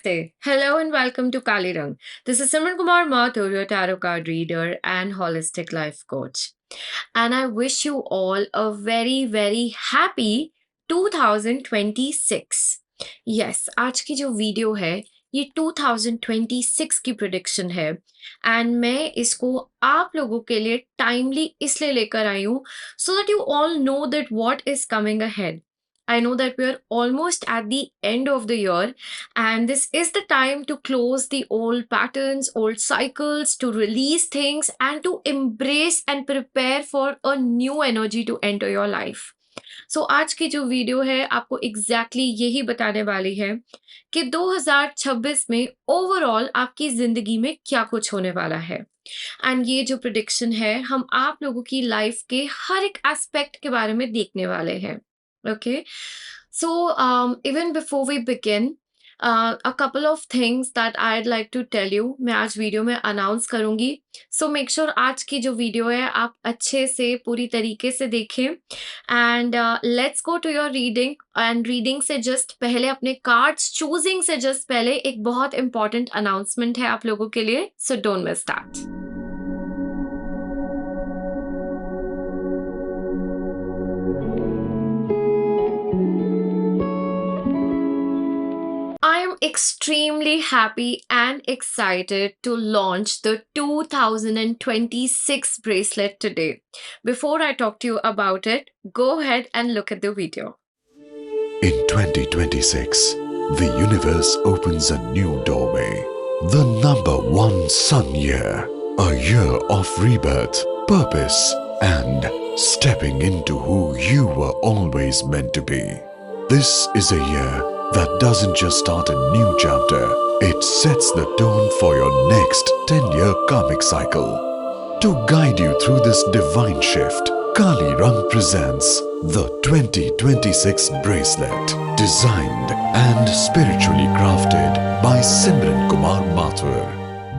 Namaste. Hello and welcome to Kali Rang. This is Simran Kumar Mathur, your tarot card reader and holistic life coach. And I wish you all a very, very happy 2026. Yes, आज की जो video है ये 2026 की prediction है and मैं इसको आप लोगों के लिए टाइमली इसलिए लेकर आई हूँ सो that you all know that what is coming ahead. I know that we are almost at the end of the year, and this is the time to close the old patterns, old cycles, to release things, and to embrace and prepare for a new energy to enter your life. So, आज की जो video है आपको exactly यही बताने वाली है कि 2026 में ओवरऑल आपकी जिंदगी में क्या कुछ होने वाला है. एंड ये जो प्रिडिक्शन है हम आप लोगों की लाइफ के हर एक एस्पेक्ट के बारे में देखने वाले हैं. Okay, so even before we begin, a couple of things that I'd like to tell you. मैं आज वीडियो में अनाउंस करूंगी. So make sure आज की जो वीडियो है आप अच्छे से पूरी तरीके से देखें. And let's go to your reading. And reading से just पहले अपने cards choosing से just पहले एक बहुत important announcement है आप लोगों के लिए. So don't miss that. I am extremely happy and excited to launch the 2026 bracelet today. Before I talk to you about it, go ahead and look at the video. In 2026, the universe opens a new doorway. The number one sun year. A year of rebirth, purpose, and stepping into who you were always meant to be. This is a year that doesn't just start a new chapter, it sets the tone for your next 10-year karmic cycle. To guide you through this divine shift, Kali Rang presents the 2026 bracelet, designed and spiritually crafted by Simran Kumar Mathur.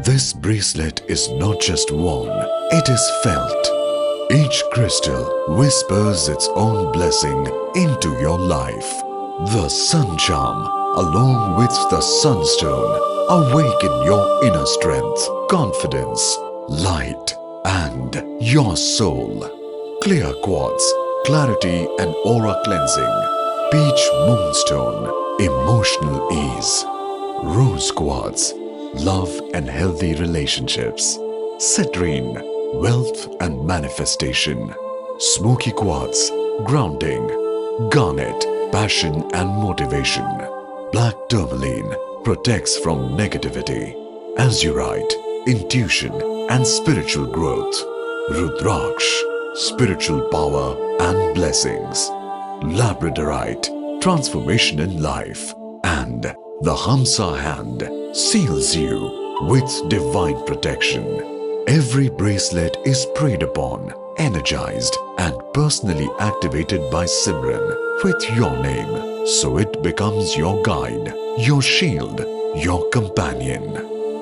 This bracelet is not just worn, it is felt. Each crystal whispers its own blessing into your life. The sun charm, along with the sunstone, awaken your inner strength, confidence, light, and your soul. Clear quartz, clarity and aura cleansing. Peach moonstone, emotional ease. Rose quartz, love and healthy relationships. Citrine, wealth and manifestation. Smoky quartz, grounding. Garnet, passion and motivation. Black tourmaline protects from negativity. Azurite, intuition and spiritual growth. Rudraksh, spiritual power and blessings. Labradorite, transformation in life. And the Hamsa hand seals you with divine protection. Every bracelet is prayed upon, energized and personally activated by Simran with your name, so it becomes your guide, your shield, your companion.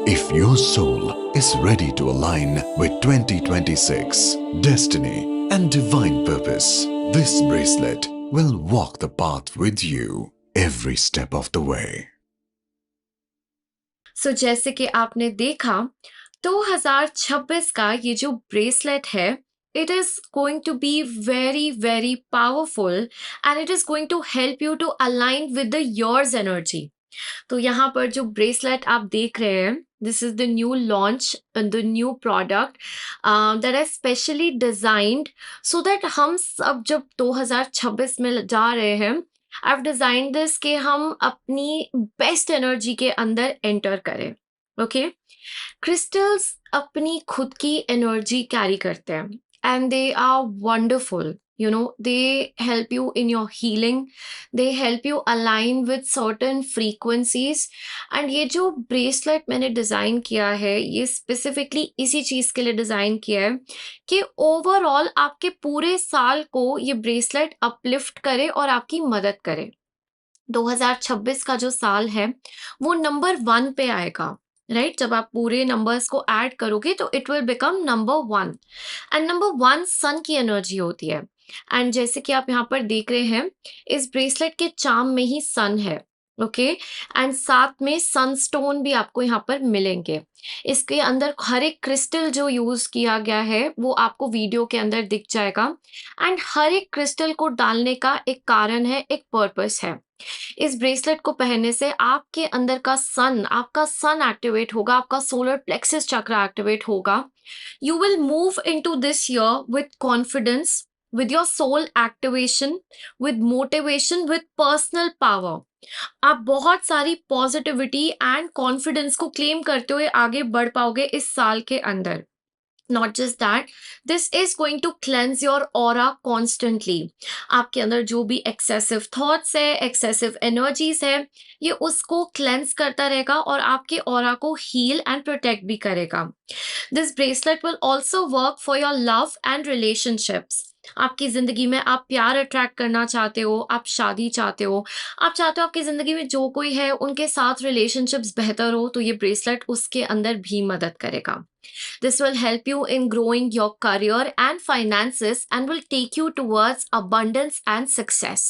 If your soul is ready to align with 2026 destiny and divine purpose, this bracelet will walk the path with you every step of the way. So जैसे कि आपने देखा 2026 का ये जो bracelet है it is going to be very very powerful and it is going to help you to align with the yours energy. तो यहाँ पर जो ब्रेसलेट आप देख रहे हैं this is the new launch and the new product that is specially designed so that हम सब जब 2026 में जा रहे हैं I've designed this कि हम अपनी बेस्ट एनर्जी के अंदर एंटर करें. ओके क्रिस्टल्स अपनी खुद की एनर्जी कैरी करते हैं and they are wonderful. You know, they help you in your healing. They help you align with certain frequencies. And ये जो ब्रेसलेट मैंने डिज़ाइन किया है ये स्पेसिफिकली इसी चीज़ के लिए डिज़ाइन किया है कि ओवरऑल आपके पूरे साल को ये ब्रेसलेट अपलिफ्ट करे और आपकी मदद करे. 2026 का जो साल है वो नंबर 1 पे आएगा. राइट जब आप पूरे नंबर्स को ऐड करोगे तो it will become number 1 and number 1 सन की एनर्जी होती है. एंड जैसे कि आप यहाँ पर देख रहे हैं इस ब्रेसलेट के चार्म में ही सन है. ओके। एंड साथ में सनस्टोन भी आपको यहाँ पर मिलेंगे। इसके अंदर हर एक क्रिस्टल जो यूज किया गया है वो आपको वीडियो के अंदर दिख जाएगा। एंड हर एक क्रिस्टल को डालने का एक कारण है, एक पर्पस है। इस ब्रेसलेट को पहनने से आपके अंदर का आपका सन एक्टिवेट होगा, आपका सोलर प्लेक्सस चक्र एक्टिवेट होगा। You will move into this year with confidence, with your soul activation, with motivation, with personal power। आप बहुत सारी पॉजिटिविटी एंड कॉन्फिडेंस को क्लेम करते हुए आगे बढ़ पाओगे इस साल के अंदर। Not just that, this is going to cleanse your aura constantly. आपके अंदर जो भी एक्सेसिव थॉट्स है, एक्सेसिव एनर्जीज है, ये उसको क्लेंस करता रहेगा और आपके ऑरा को हील एंड प्रोटेक्ट भी करेगा। This bracelet will also work for your love and relationships. आपकी जिंदगी में आप प्यार अट्रैक्ट करना चाहते हो, आप शादी चाहते हो, आप चाहते हो आपकी जिंदगी में जो कोई है उनके साथ रिलेशनशिप्स बेहतर हो, तो ये ब्रेसलेट उसके अंदर भी मदद करेगा। This will help you in growing your career and finances and will take you towards abundance and success.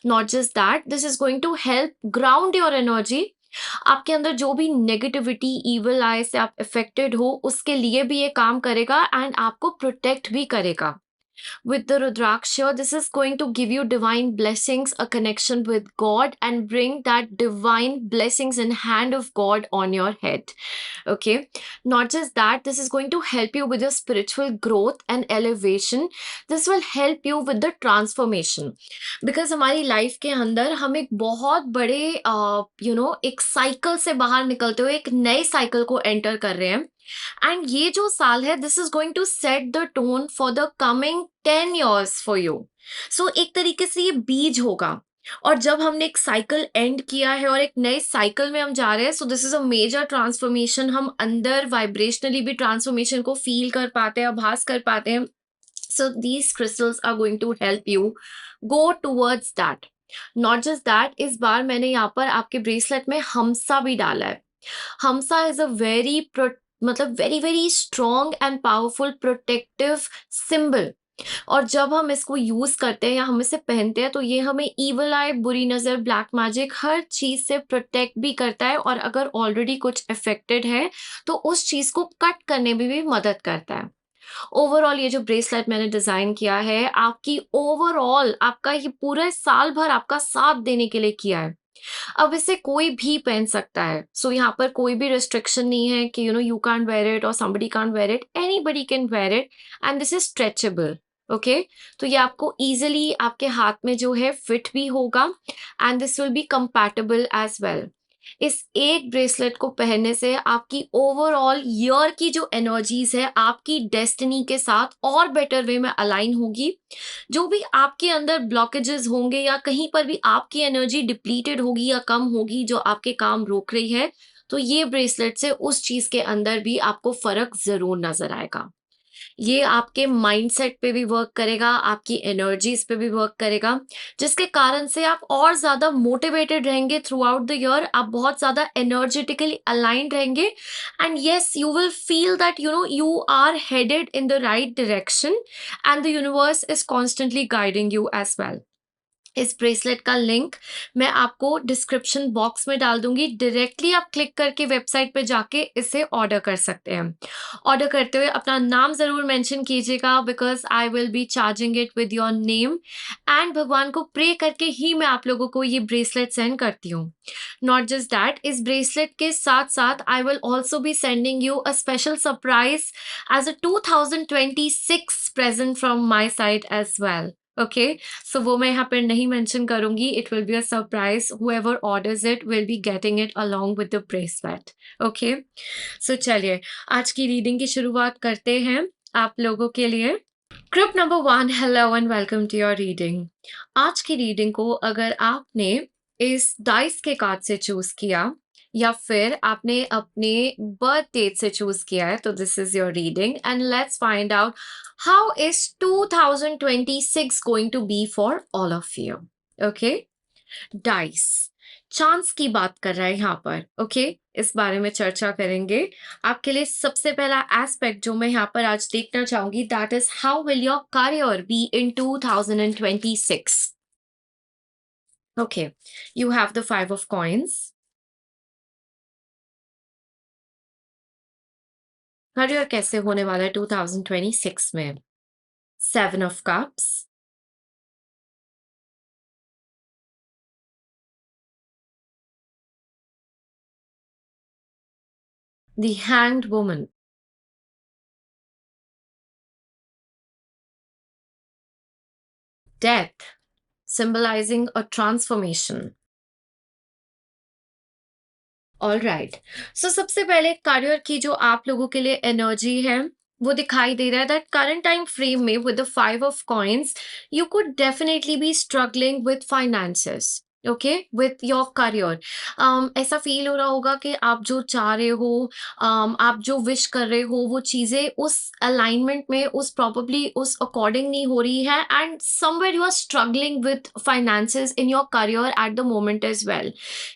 Not just that, this is going to help ground your energy। आपके अंदर जो भी नेगेटिविटी, इविल आई से आप affected हो, उसके लिए भी ये काम करेगा एंड आपको प्रोटेक्ट भी करेगा। With the Rudraksha, this is going to give you divine blessings, a connection with God, and bring that divine blessings and hand of God on your head. Okay. Not just that, this is going to help you with your spiritual growth and elevation. This will help you with the transformation. Because हमारी life के अंदर हम एक बहुत बड़े एक cycle से बाहर निकलते हुए एक नए साइकिल को एंटर कर रहे हैं। एंड ये जो साल है, this is going to set the tone for the coming 10 years for you. So एक तरीके से ये बीज होगा। और जब हमने एक साइकिल एंड किया है और एक नए साइकिल में हम जा रहे हैं, so this is a major transformation. हम अंदर वाइब्रेशनली भी ट्रांसफॉर्मेशन को फील कर पाते हैं, आभास कर पाते हैं। So these crystals are going to help you go towards that. Not just that, इस बार मैंने यहाँ पर आपके ब्रेसलेट में हमसा भी डाला है। Hamsa is a very very strong and powerful protective symbol. और जब हम इसको यूज करते हैं या हम इसे पहनते हैं, तो ये हमें इवल आई, बुरी नजर, ब्लैक मैजिक, हर चीज से प्रोटेक्ट भी करता है। और अगर ऑलरेडी कुछ अफेक्टेड है तो उस चीज को कट करने में भी मदद करता है। ओवरऑल ये जो ब्रेसलेट मैंने डिजाइन किया है, आपकी ओवरऑल आपका ये पूरे साल भर आपका साथ देने के लिए किया है। अब इसे कोई भी पहन सकता है। सो यहाँ पर कोई भी रिस्ट्रिक्शन नहीं है कि यू कांट वेयर इट और somebody can't where it, anybody can wear it. And this is stretchable. Okay. तो ये आपको इजिली आपके हाथ में जो है फिट भी होगा and this will be compatible as well. इस एक ब्रेसलेट को पहनने से आपकी ओवरऑल ईयर की जो एनर्जीज है आपकी डेस्टिनी के साथ और बेटर वे में अलाइन होगी। जो भी आपके अंदर ब्लॉकेजेस होंगे या कहीं पर भी आपकी एनर्जी डिप्लीटेड होगी या कम होगी जो आपके काम रोक रही है, तो ये ब्रेसलेट से उस चीज के अंदर भी आपको फर्क जरूर नजर आएगा। ये आपके माइंडसेट पे भी वर्क करेगा, आपकी एनर्जीज पे भी वर्क करेगा, जिसके कारण से आप और ज्यादा मोटिवेटेड रहेंगे थ्रू आउट द ईयर। आप बहुत ज्यादा एनर्जेटिकली अलाइंड रहेंगे and yes, you will feel that you are headed in the right direction and the universe is constantly guiding you as well. इस ब्रेसलेट का लिंक मैं आपको description box में डाल दूंगी। डायरेक्टली आप क्लिक करके वेबसाइट पे जाके इसे ऑर्डर कर सकते हैं। ऑर्डर करते हुए अपना नाम जरूर मेंशन कीजिएगा, because I will be charging it with your name. And भगवान को प्रे करके ही मैं आप लोगों को ये ब्रेसलेट सेंड करती हूँ। नॉट जस्ट दैट, इस ब्रेसलेट के साथ साथ I will also be sending you a special surprise as a 2026 present from my side as well. Okay. So वो मैं यहाँ पर नहीं मेंशन करूंगी। It will be a surprise. Whoever orders it will be getting it along with the bracelet. Okay. So चलिए आज की reading की शुरुआत करते हैं आप लोगों के लिए। Group number 1, hello and welcome to your reading. आज की रीडिंग को अगर आपने इस डाइस के कार्ड से चूज किया या फिर आपने अपने बर्थ डेट से चूज किया है, तो this is your reading and let's find out how is 2026 going to be for all of you. Okay. Dice chance की बात कर रहा है यहाँ पर। ओके। इस बारे में चर्चा करेंगे। आपके लिए सबसे पहला एस्पेक्ट जो मैं यहाँ पर आज देखना चाहूंगी, that is how will your career be in 2026। Okay, you have the 5 of coins. Career कैसे होने वाला है 2026 में? 7 of cups, the hanged woman, death, symbolizing a transformation. All right. So सबसे पहले करियर की जो आप लोगों के लिए एनर्जी है वो दिखाई दे रहा है दैट करंट टाइम फ्रेम में with the 5 of coins you could definitely be struggling with finances. Okay, with your career ऐसा फील हो रहा होगा कि आप जो चाह रहे हो, आप जो विश कर रहे हो वो चीजें उस अलाइनमेंट में उस प्रॉबली उस अकॉर्डिंग नहीं हो रही है and somewhere you are struggling with finances in your career at the moment as well.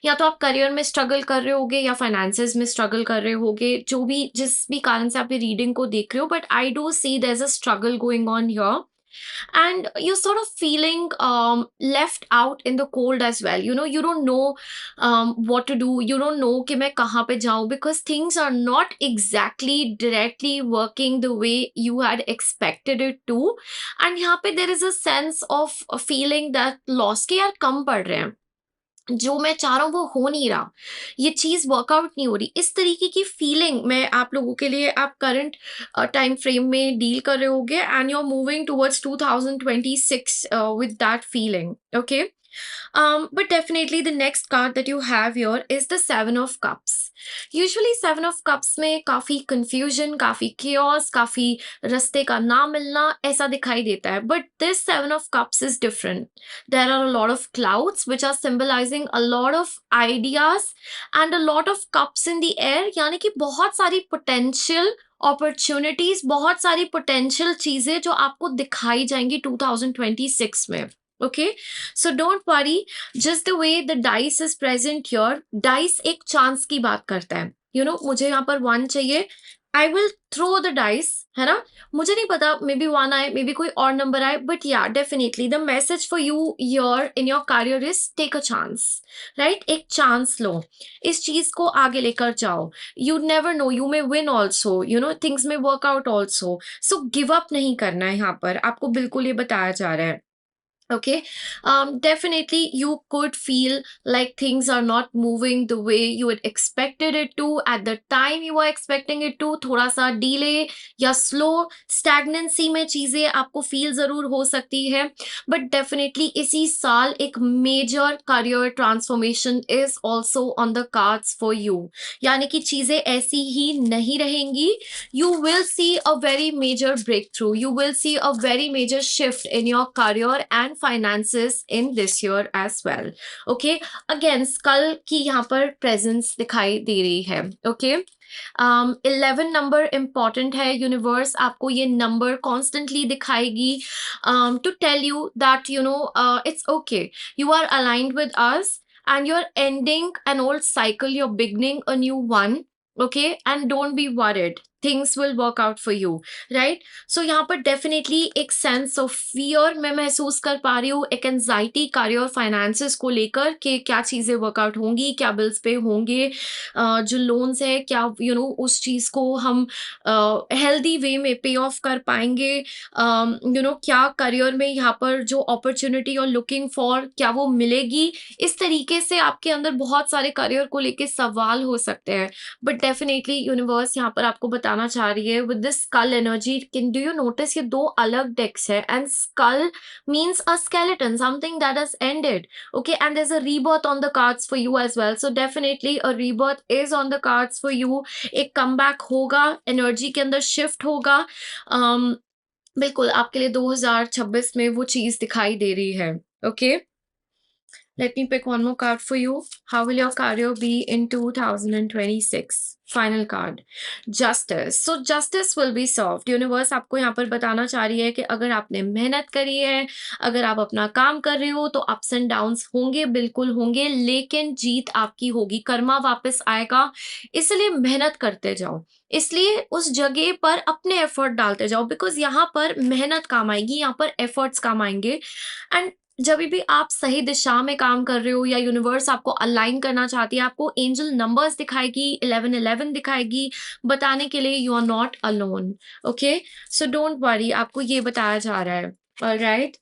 या तो आप करियर में स्ट्रगल कर रहे होगे या फाइनेंसेस में स्ट्रगल कर रहे होगे, जो भी जिस भी कारण से आप ये रीडिंग को देख रहे हो, but I do see there is a struggle going on here and you're sort of feeling left out in the cold as well. You know, you don't know what to do. You don't know कि मैं कहाँ पे जाऊँ because things are not exactly directly working the way you had expected it to. And यहाँ पे there is a sense of a feeling that loss के यार कम पड़ रहे हैं, जो मैं चाह रहा हूँ वो हो नहीं रहा, ये चीज़ वर्कआउट नहीं हो रही। इस तरीके की फीलिंग मैं आप लोगों के लिए आप करंट टाइम फ्रेम में डील कर रहे होगे and you are moving towards 2026 with that feeling, okay? But definitely the next card that you have here is the 7 of cups. Usually 7 of cups में काफी confusion, काफी chaos, काफी रास्ते का ना मिलना ऐसा दिखाई देता है, but this 7 of cups is different. There are a lot of clouds which are symbolizing a lot of ideas and a lot of cups in the air, यानी कि बहुत सारी potential opportunities, बहुत सारी potential चीजें जो आपको दिखाई जाएंगी 2026 में। Okay, so don't worry, just the way the dice is present here, dice एक चांस की बात करता है। You know, मुझे यहाँ पर 1 चाहिए, I will throw the dice, है ना? मुझे नहीं पता, मे बी 1 आए, मे बी कोई और नंबर आए, बट या definitely the message for you your in your career is take a chance, right? एक चांस लो, इस चीज को आगे लेकर जाओ। You never know, you may win also, you know, things may work out also. So give up नहीं करना है यहाँ पर, आपको बिल्कुल ये बताया जा रहा है। Okay, definitely you could feel like things are not moving the way you had expected it to at the time you were expecting it to. थोड़ा सा delay या slow stagnancy में चीजें आपको feel जरूर हो सकती है, but definitely इसी साल एक major career transformation is also on the cards for you. यानी कि चीजें ऐसी ही नहीं रहेंगी, you will see a very major breakthrough, you will see a very major shift in your career and finances in this year as well. Okay, again skull की यहाँ पर presence दिखाई दे रही है। Okay, 11 नंबर important है, universe आपको ये नंबर constantly दिखाएगी to tell you that you know it's okay, you are aligned with us and you're ending an old cycle, you're beginning a new one. Okay, and don't be worried, things will work out for you, right? सो यहाँ पर definitely एक sense of fear मैं महसूस कर पा रही हूँ, एक एंजाइटी करियर फाइनेंसेस को लेकर कि क्या चीज़ें वर्कआउट होंगी, क्या बिल्स पे होंगे, जो लोन्स है क्या यू नो उस चीज़ को हम हेल्दी वे में पे ऑफ कर पाएंगे, यू नो क्या करियर में यहाँ पर जो अपॉर्चुनिटी और लुकिंग फॉर क्या वो मिलेगी। इस तरीके से आपके अंदर बहुत सारे करियर को लेके सवाल हो सकते हैं, बट डेफिनेटली यूनिवर्स यहाँ पर आपको बताना चाह रही है with this skull energy. Can do you notice ये 2 अलग डेक्स है and skull means a skeleton, something that has ended. Okay, and there is a rebirth on the cards for you as well, so definitely a rebirth is on the cards for you. एक comeback होगा, energy के अंदर shift होगा। बिल्कुल आपके लिए 2026 में वो चीज दिखाई दे रही है। Okay, let me pick one more card for you. How will your career be in 2026? Final card, justice. So justice will be served. Universe आपको यहाँ पर बताना चाह रही है कि अगर आपने मेहनत करी है, अगर आप अपना काम कर रहे हो तो अप्स एंड डाउन्स होंगे, बिल्कुल होंगे, लेकिन जीत आपकी होगी, कर्मा वापस आएगा। इसलिए मेहनत करते जाओ, इसलिए उस जगह पर अपने एफर्ट डालते जाओ, बिकॉज यहाँ पर मेहनत काम आएगी, यहाँ पर एफर्ट्स काम आएंगे एंड जभी भी आप सही दिशा में काम कर रहे हो या यूनिवर्स आपको अलाइन करना चाहती है, आपको एंजल नंबर्स दिखाएगी, 1111 दिखाएगी, बताने के लिए you are not alone. Okay, so don't worry, आपको ये बताया जा रहा है। ऑलराइट,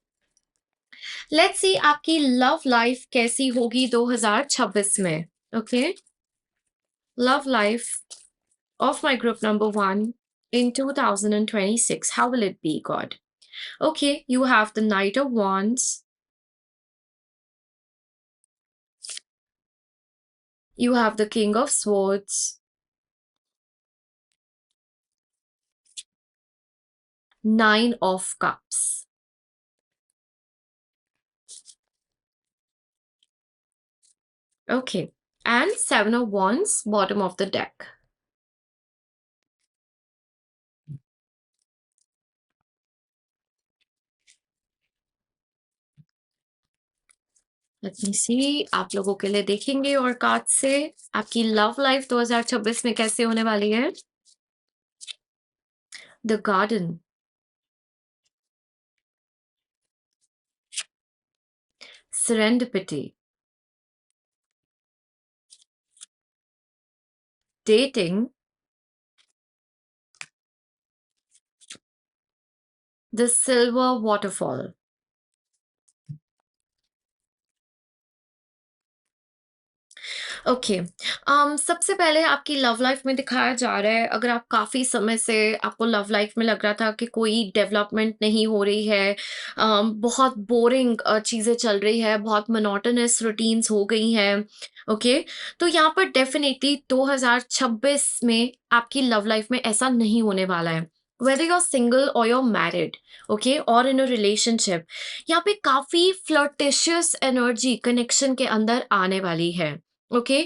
लेट्स सी आपकी लव लाइफ कैसी होगी 2026 में। Okay, love life of my group number one in 2026. How will it be, God? Okay, you have the Knight of Wands, you have the King of Swords, Nine of Cups. Okay, and Seven of Wands, bottom of the deck. Let me see, आप लोगों के लिए देखेंगे और card से आपकी love life 2026 में कैसे होने वाली है। The garden, serendipity, dating, the silver waterfall. Okay, सबसे पहले आपकी लव लाइफ में दिखाया जा रहा है, अगर आप काफ़ी समय से आपको लव लाइफ में लग रहा था कि कोई डेवलपमेंट नहीं हो रही है, बहुत बोरिंग चीज़ें चल रही है, बहुत मोनोटोनस रूटीन्स हो गई हैं। ओके, तो यहाँ पर डेफिनेटली 2026 में आपकी लव लाइफ में ऐसा नहीं होने वाला है। वेदर यू आर सिंगल और यू आर मैरिड, ओके, और इन अ रिलेशनशिप, यहाँ पे काफ़ी फ्लर्टिशियस एनर्जी कनेक्शन के अंदर आने वाली है। ओके,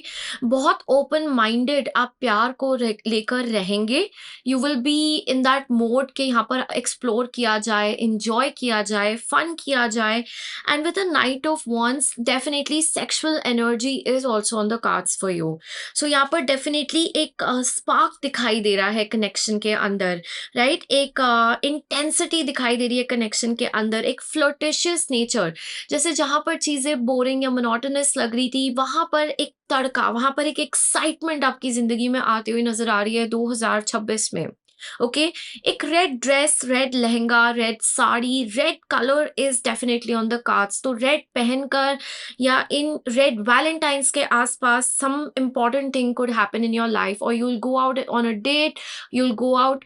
बहुत ओपन माइंडेड आप प्यार को लेकर रहेंगे। You will be in that mode कि यहाँ पर एक्सप्लोर किया जाए, इंजॉय किया जाए, फन किया जाए। And with the knight of wands definitely sexual energy is also on the cards for you. So यहाँ पर डेफिनेटली एक स्पार्क दिखाई दे रहा है कनेक्शन के अंदर, राइट? एक इंटेंसिटी दिखाई दे रही है कनेक्शन के अंदर, एक फ्लर्टिशियस नेचर। जैसे जहाँ पर चीज़ें बोरिंग या मोनोटोनस लग रही थी, वहाँ पर एक तड़का, वहाँ पर एक एक्साइटमेंट आपकी ज़िंदगी में आती हुई नज़र आ रही है 2026 में। ओके, एक red dress, red lehenga, red sari, red colour is definitely on the cards. तो रेड पहनकर या इन रेड वैलेंटाइन्स के आस-पास some important thing could happen in your life, और you will go out on a date, you'll go out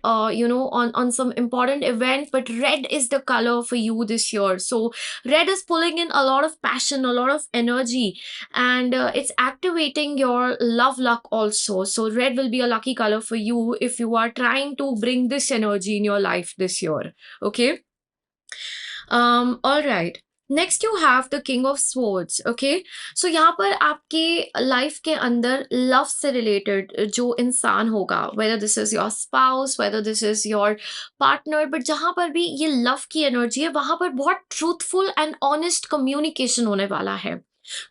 on some important event, but red is the color for you this year. So red is pulling in a lot of passion, a lot of energy, and it's activating your love luck also. So red will be a lucky color for you if you are trying to bring this energy in your life this year. Okay, all right, next you have the king of swords. Okay, so यहाँ पर आपके life के अंदर love से related जो इंसान होगा, whether this is your spouse, whether this is your partner, but जहाँ पर भी ये लव की एनर्जी है, वहाँ पर बहुत ट्रूथफुल एंड ऑनेस्ट कम्युनिकेशन होने वाला है।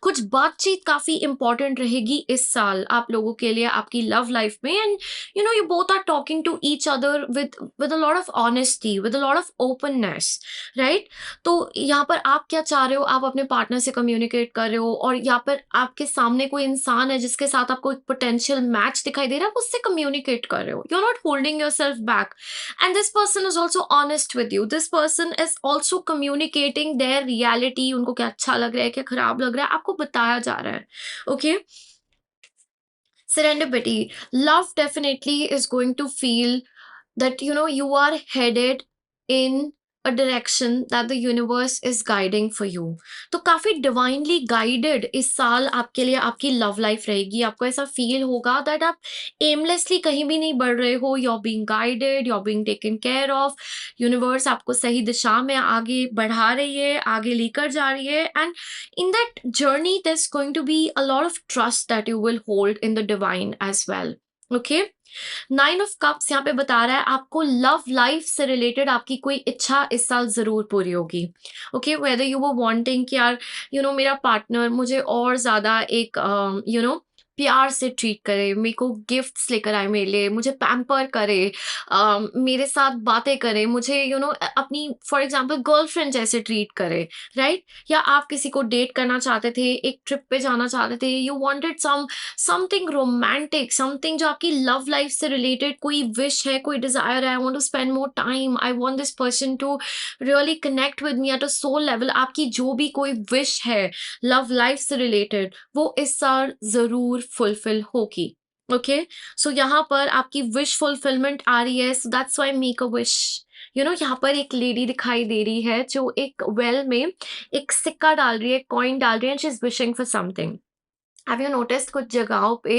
कुछ बातचीत काफी इंपॉर्टेंट रहेगी इस साल आप लोगों के लिए आपकी लव लाइफ में। And you both are talking to each other with a lot of honesty, with a lot of openness, right? तो यहाँ पर आप क्या चाह रहे हो, आप अपने पार्टनर से कम्युनिकेट कर रहे हो, और यहाँ पर आपके सामने कोई इंसान है जिसके साथ आपको एक पोटेंशियल मैच दिखाई दे रहा है, आप उससे कम्युनिकेट कर रहे हो, you are not holding yourself back. And this person is also honest with you, this person is also communicating their reality, उनको क्या अच्छा लग रहा है, क्या खराब लग रहा है, आपको बताया जा रहा है। Okay, serendipity, love definitely is going to feel that you are headed in a direction that the universe is guiding for you। तो काफी divinely guided इस साल आपके लिए आपकी लव लाइफ रहेगी। आपको ऐसा फील होगा दैट आप एमलेसली कहीं भी नहीं बढ़ रहे हो, you're being guided, you're being taken care of। Universe आपको सही दिशा में आगे बढ़ा रही है, आगे लेकर जा रही है, and in that journey there's going to be a lot of trust that you will hold in the divine as well। okay, 9 of Cups यहाँ पे बता रहा है आपको लव लाइफ से रिलेटेड आपकी कोई इच्छा इस साल जरूर पूरी होगी। ओके, वेदर यू वो वांटिंग कि यार मेरा पार्टनर मुझे और ज्यादा एक प्यार से ट्रीट करे, मेरे को गिफ्ट्स लेकर आए मेरे लिए, मुझे पैम्पर करे, मेरे साथ बातें करे, मुझे अपनी फॉर एग्ज़ाम्पल गर्लफ्रेंड जैसे ट्रीट करे, राइट? या आप किसी को डेट करना चाहते थे, एक ट्रिप पे जाना चाहते थे, you wanted something romantic, something जो आपकी लव लाइफ से रिलेटेड कोई विश है, कोई डिज़ायर है, I want to spend more time, I want this person to really connect with me at a soul level, आपकी जो भी कोई विश है, लव लाइफ से रिलेटेड, वो इस साल ज़रूर फुलफिल होगी। ओके? सो यहाँ पर आपकी विश फुलफिलमेंट आ रही है, so that's why make a wish. यहाँ पर एक लेडी दिखाई दे रही है जो एक वेल में एक सिक्का डाल रही है, कॉइन डाल रही है and she is wishing for something. Have you noticed कुछ जगहों पे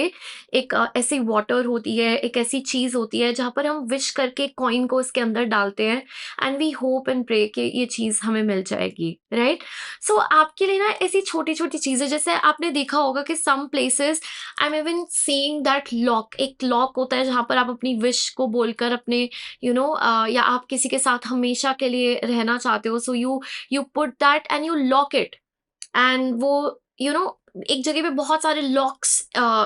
एक ऐसी वाटर होती है, एक ऐसी चीज़ होती है जहाँ पर हम विश करके कॉइन को उसके अंदर डालते हैं and we hope and pray कि ये चीज़ हमें मिल जाएगी, राइट? सो आपके लिए ना ऐसी छोटी-छोटी चीज़ें, जैसे आपने देखा होगा कि some places I am even seeing that lock, एक लॉक होता है जहाँ पर आप अपनी विश को बोलकर अपने या आप किसी के साथ हमेशा के लिए रहना चाहते हो, so you put that and you lock it and वो यू नो एक जगह पे बहुत सारे लॉक्स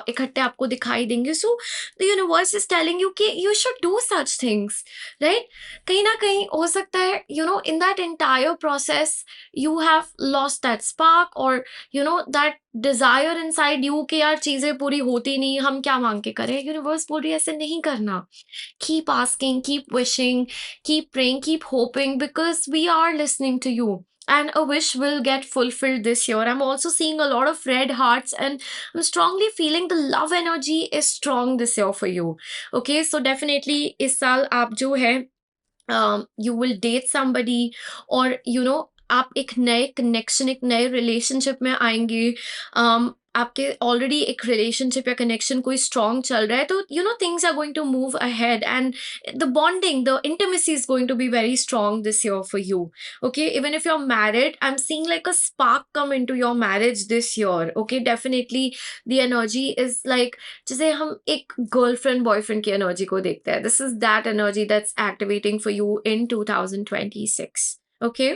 इकट्ठे आपको दिखाई देंगे, so the universe is telling you कि you should do such things, right? कहीं ना कहीं हो सकता है in that entire process you have lost that spark और दैट डिजायर इनसाइड यू कि यार चीजें पूरी होती नहीं, हम क्या मांग के करें। यूनिवर्स बोल रही है ऐसे नहीं करना, keep asking, keep wishing, keep praying, keep hoping because we are listening to you. And a wish will get fulfilled this year. I'm also seeing a lot of red hearts, and I'm strongly feeling the love energy is strong this year for you. Okay, so definitely इस साल आप जो है you will date somebody और आप एक नए connection, एक नए रिलेशनशिप में आएंगे। आपके ऑलरेडी एक रिलेशनशिप या कनेक्शन कोई स्ट्रांग चल रहा है, तो things are going to move ahead and the bonding, the intimacy is going to be very strong this year for you. Okay, even if you are married, I am seeing like a spark come into your marriage this year. Okay, definitely the energy is like, जैसे हम एक girlfriend boyfriend की energy को देखते हैं, this is that energy that's activating for you in 2026। Okay,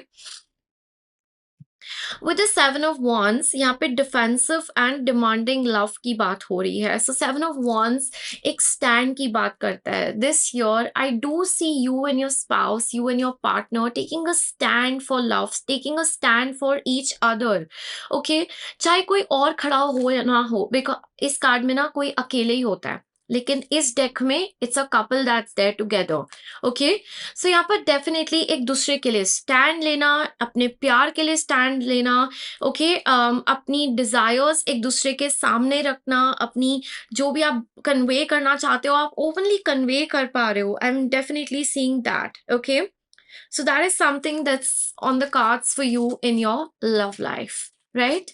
with the seven of wands यहाँ पे defensive and demanding love की बात हो रही है। सो सेवन ऑफ wands एक स्टैंड की बात करता है। This year I do see you and your spouse, you and your partner taking a stand for love, taking a stand for each other. Okay, चाहे कोई और खड़ा हो या ना हो, बिकॉज इस कार्ड में ना कोई अकेले ही होता है, लेकिन इस डेक में it's a couple that's there together. Okay, so यहाँ पर डेफिनेटली एक दूसरे के लिए स्टैंड लेना, अपने प्यार के लिए स्टैंड लेना। ओके, अपनी डिजायर्स एक दूसरे के सामने रखना, अपनी जो भी आप कन्वे करना चाहते हो आप ओपनली कन्वे कर पा रहे हो। I am definitely seeing that. Okay, so that is something that's on the cards for you in your love life, right?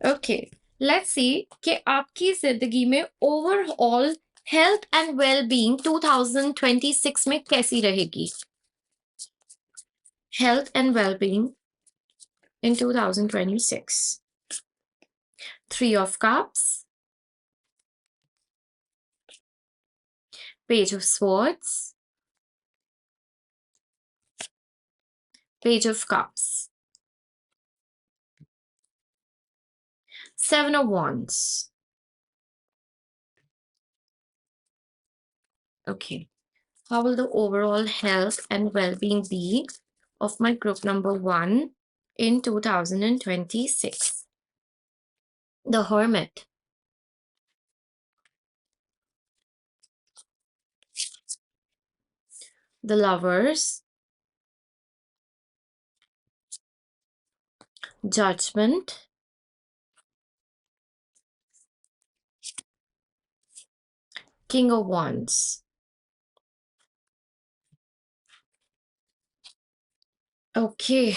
Okay, let's सी कि आपकी जिंदगी में overall health and well being 2026 में कैसी रहेगी। Health and well-being in 2026. Three of Cups, Page of Swords, Page of Cups, Seven of Wands. Okay, how will the overall health and well-being be of my group number 1 in 2026? The Hermit, the Lovers, Judgment, King of Wands. Okay,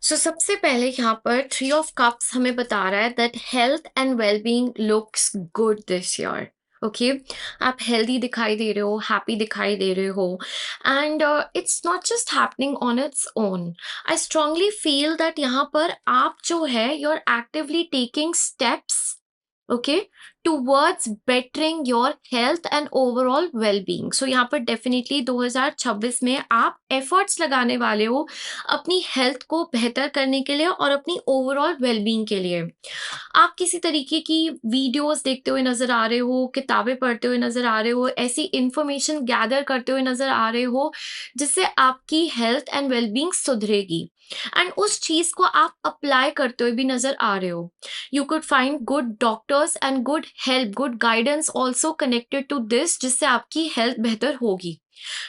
सो सबसे पहले यहाँ पर three of cups हमें बता रहा है that health and wellbeing looks good this year. Okay, आप healthy दिखाई दे रहे हो, हैप्पी दिखाई दे रहे हो, and it's not just happening on its own. I strongly feel that यहाँ पर आप जो है you are actively taking steps, okay, towards bettering your health and overall wellbeing. So यहाँ पर डेफिनिटली 2026 में आप एफर्ट्स लगाने वाले हो अपनी हेल्थ को बेहतर करने के लिए और अपनी ओवरऑल वेल-बीइंग के लिए। आप किसी तरीके की वीडियोज़ देखते हुए नज़र आ रहे हो, किताबें पढ़ते हुए नज़र आ रहे हो, ऐसी इन्फॉर्मेशन गैदर करते हुए नज़र आ रहे हो, जिससे आपकी हेल्थ एंड वेल-बीइंग सुधरेगी एंड उस चीज़ को आप अप्लाई करते हुए भी नज़र आ रहे हो। You could find good doctors and good help, good guidance also connected to this, जिससे आपकी हेल्थ बेहतर होगी।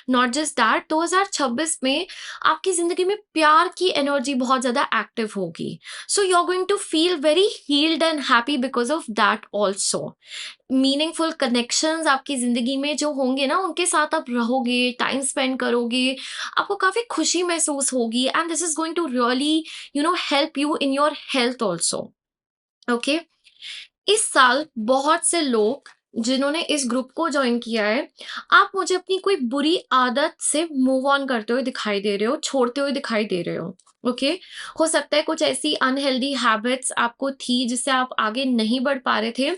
नॉट जस्ट दैट, 2026 में आपकी जिंदगी में प्यार की एनर्जी बहुत ज्यादा एक्टिव होगी। So you are going to feel very healed and happy because of that also. Meaningful connections आपकी जिंदगी में जो होंगे ना, उनके साथ आप रहोगे, टाइम स्पेंड करोगे, आपको काफी खुशी महसूस होगी and this is going to really help you in your health also. Okay, इस साल बहुत से लोग जिन्होंने इस ग्रुप को जॉइन किया है, आप मुझे अपनी कोई बुरी आदत से मूव ऑन करते हुए दिखाई दे रहे हो, छोड़ते हुए दिखाई दे रहे हो। ओके, हो सकता है कुछ ऐसी अनहेल्दी हैबिट्स आपको थी जिससे आप आगे नहीं बढ़ पा रहे थे।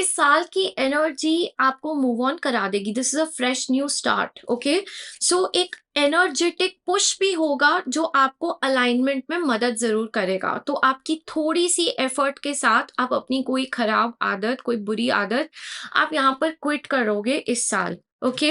इस साल की एनर्जी आपको मूव ऑन करा देगी। This is a fresh new start. Okay, so एक एनर्जेटिक पुश भी होगा जो आपको अलाइनमेंट में मदद जरूर करेगा। तो आपकी थोड़ी सी एफर्ट के साथ आप अपनी कोई खराब आदत, कोई बुरी आदत आप यहाँ पर क्विट करोगे इस साल। Okay,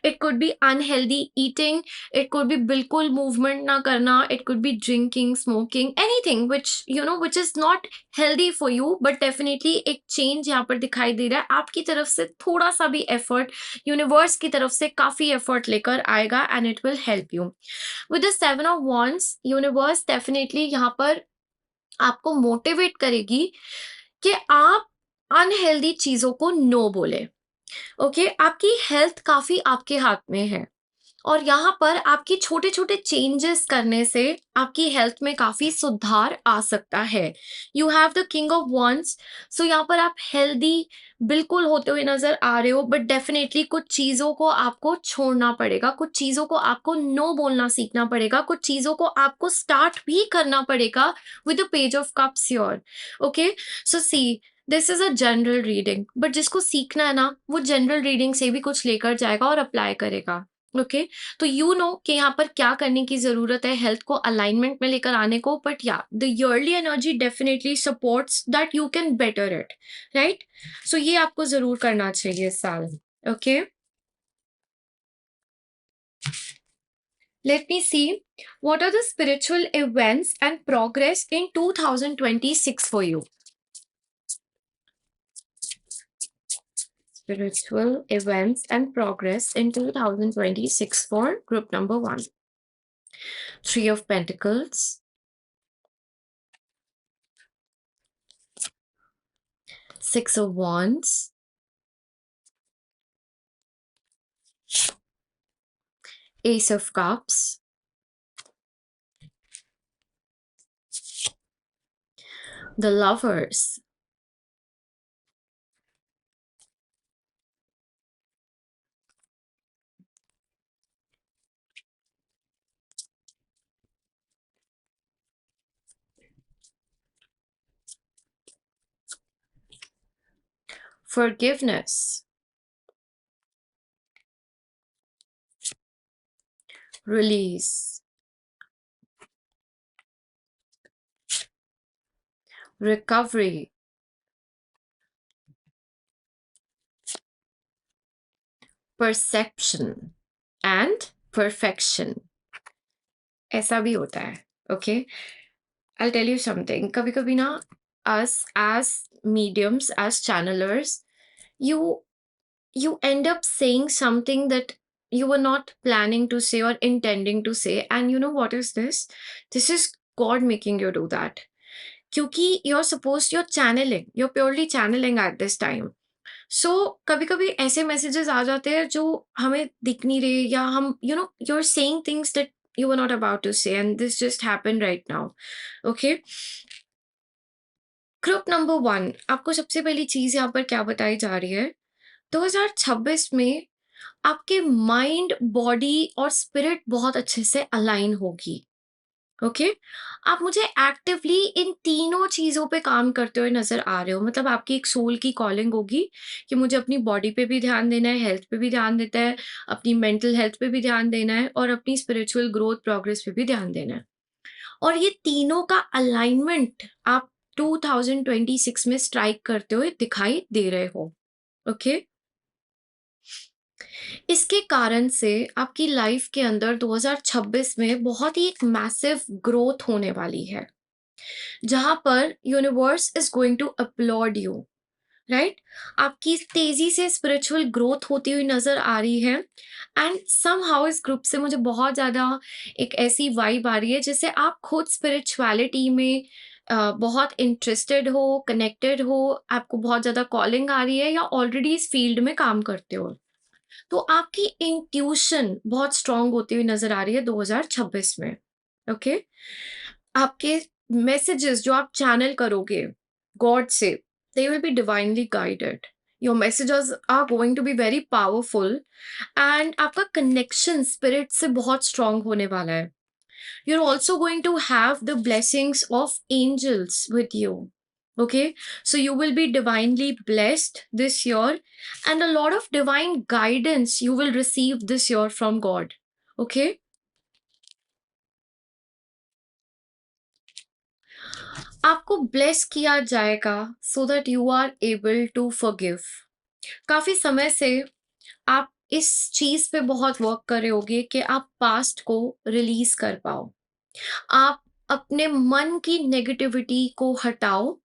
it could B unhealthy eating, it could B बिल्कुल मूवमेंट ना करना, it could B drinking, smoking, anything which is not healthy for you, but definitely एक चेंज यहाँ पर दिखाई दे रहा है। आपकी तरफ से थोड़ा सा भी एफर्ट यूनिवर्स की तरफ से काफी एफर्ट लेकर आएगा and it will help you. With the 7 of Wands, universe definitely यहाँ पर आपको मोटिवेट करेगी कि आप अनहेल्दी चीजों को नो बोले। ओके, आपकी हेल्थ काफी आपके हाथ में है और यहाँ पर आपकी छोटे छोटे चेंजेस करने से आपकी हेल्थ में काफी सुधार आ सकता है। You have the king of wands, so यहाँ पर आप हेल्दी बिल्कुल होते हुए नजर आ रहे हो, बट डेफिनेटली कुछ चीजों को आपको छोड़ना पड़ेगा, कुछ चीजों को आपको नो बोलना सीखना पड़ेगा, कुछ चीजों को आपको स्टार्ट भी करना पड़ेगा with the page of cups your. Okay, so see, this is a general reading, but जिसको सीखना है ना, वो जनरल रीडिंग से भी कुछ लेकर जाएगा और अप्लाई करेगा। ओके, तो यू नो कि यहाँ पर क्या करने की जरूरत है हेल्थ को अलाइनमेंट में लेकर आने को, but yeah the yearly energy definitely supports that you can better it, right? So ये आपको जरूर करना चाहिए इस साल। Okay, let me see what are the spiritual events and progress in 2026 for you. Spiritual events and progress in 2026 for group number 1. 3 of Pentacles, 6 of Wands, Ace of Cups, the Lovers, Forgiveness, Release, Recovery, Perception and Perfection. ऐसा भी होता है। Okay, I'll tell you something. कभी कभी ना, us as mediums, as channelers, you you end up saying something that you were not planning to say or intending to say, and you know what is this? This is God making you do that. क्योंकि you're channeling, you're purely channeling at this time. सो कभी कभी ऐसे messages आ जाते हैं जो हमें दिख नहीं रहे, या हम you're saying things that you were not about to say, and this just happened right now. Okay, group number 1, आपको सबसे पहली चीज यहाँ पर क्या बताई जा रही है? 2026 में आपके माइंड, बॉडी और स्पिरिट बहुत अच्छे से अलाइन होगी। ओके? आप मुझे एक्टिवली इन तीनों चीज़ों पे काम करते हुए नज़र आ रहे हो। मतलब आपकी एक सोल की कॉलिंग होगी कि मुझे अपनी बॉडी पे भी ध्यान देना है, हेल्थ पे भी ध्यान देता है, अपनी मेंटल हेल्थ पे भी ध्यान देना है और अपनी स्पिरिचुअल ग्रोथ, प्रोग्रेस पे भी ध्यान देना है। और ये तीनों का अलाइनमेंट आप 2026 में स्ट्राइक करते हुए दिखाई दे रहे हो। ओके? इसके कारण से आपकी लाइफ के अंदर 2026 में बहुत ही एक मैसिव ग्रोथ होने वाली है, जहाँ पर universe is going to upload you, right? आपकी तेजी से स्पिरिचुअल ग्रोथ होती हुई नजर आ रही है। एंड समहाउ इस ग्रुप से मुझे बहुत ज्यादा एक ऐसी वाइब आ रही है जैसे आप खुद स्पिरिचुअलिटी में बहुत इंटरेस्टेड हो, कनेक्टेड हो, आपको बहुत ज्यादा कॉलिंग आ रही है या ऑलरेडी इस फील्ड में काम करते हो। तो आपकी इंट्यूशन बहुत स्ट्रांग होती हुई नजर आ रही है 2026 में। ओके? आपके मैसेजेस जो आप चैनल करोगे गॉड से, they will be divinely guided. Your messages are going to be very powerful and आपका कनेक्शन स्पिरिट से बहुत स्ट्रांग होने वाला है। You're also going to have the blessings of angels with you. Okay, so you will be divinely blessed this year, and a lot of divine guidance you will receive this year from God. Okay, आपको bless किया जाएगा so that you are able to forgive. काफी समय से आप इस चीज पे बहुत वर्क कर रहे होगे कि आप पास्ट को रिलीज कर पाओ, आप अपने मन की नेगेटिविटी को हटाओ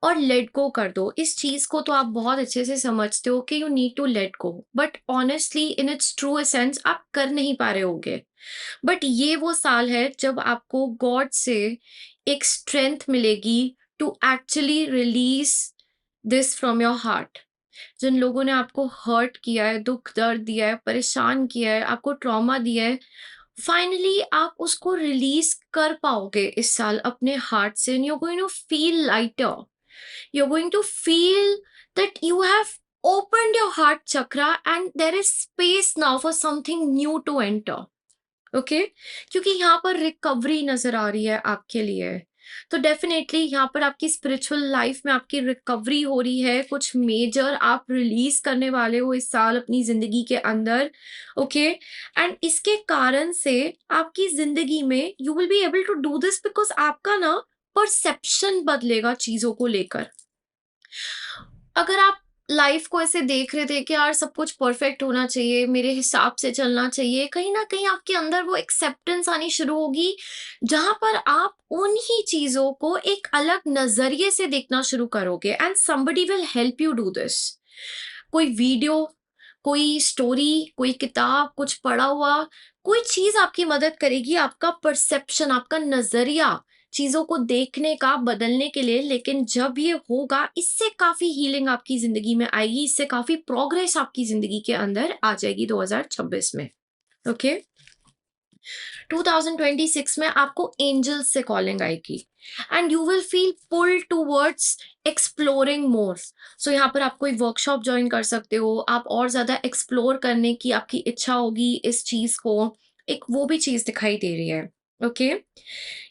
और लेट गो कर दो। इस चीज को तो आप बहुत अच्छे से समझते हो कि you need to let go, but honestly in its true essence आप कर नहीं पा रहे होगे। बट ये वो साल है जब आपको गॉड से एक स्ट्रेंथ मिलेगी to actually release this from your heart. जिन लोगों ने आपको हर्ट किया है, दुख दर्द दिया है, परेशान किया है, आपको ट्रॉमा दिया है, फाइनली आप उसको रिलीज कर पाओगे इस साल अपने हार्ट से। And you are going to feel lighter, you are going to feel that you have opened your heart chakra and there is space now for something new to enter. Okay? क्योंकि यहाँ पर recovery नजर आ रही है आपके लिए। तो डेफिनेटली यहाँ पर आपकी स्पिरिचुअल लाइफ में आपकी रिकवरी हो रही है, कुछ मेजर आप रिलीज करने वाले हो इस साल अपनी जिंदगी के अंदर। ओके? एंड इसके कारण से आपकी जिंदगी में you will be able to do this because आपका ना परसेप्शन बदलेगा चीजों को लेकर। अगर आप लाइफ को ऐसे देख रहे थे कि यार सब कुछ परफेक्ट होना चाहिए, मेरे हिसाब से चलना चाहिए, कहीं ना कहीं आपके अंदर वो एक्सेप्टेंस आनी शुरू होगी, जहां पर आप उन्हीं चीजों को एक अलग नजरिए से देखना शुरू करोगे and somebody will help you do this. कोई वीडियो, कोई स्टोरी, कोई किताब, कुछ पढ़ा हुआ, कोई चीज आपकी मदद करेगी आपका परसेप्शन, आपका नजरिया चीजों को देखने का बदलने के लिए। लेकिन जब ये होगा, इससे काफी हीलिंग आपकी जिंदगी में आएगी, इससे काफी प्रोग्रेस आपकी जिंदगी के अंदर आ जाएगी 2026 में। ओके? 2026 में आपको एंजल्स से कॉलिंग आएगी and you will feel pull towards exploring more. So यहाँ पर आप कोई वर्कशॉप ज्वाइन कर सकते हो, आप और ज्यादा एक्सप्लोर करने की आपकी इच्छा होगी इस चीज को, एक वो भी चीज दिखाई दे रही है। ओके?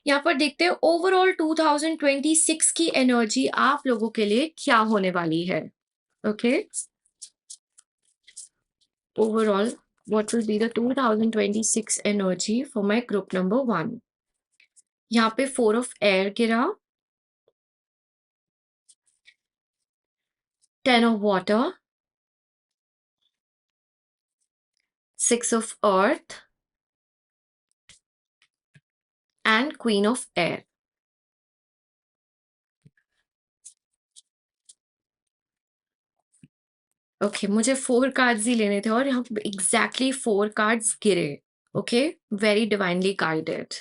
यहाँ पर देखते हैं ओवरऑल 2026 की एनर्जी आप लोगों के लिए क्या होने वाली है। Okay? Overall, what will be the 2026 energy for my group number 1? यहाँ पे 4 ऑफ एयर गिरा, 10 of water, 6 of earth and queen of air. Okay, मुझे 4 कार्ड्स ही लेने थे और यहाँ एग्जैक्टली 4 कार्ड्स गिरे। Okay, very divinely guided.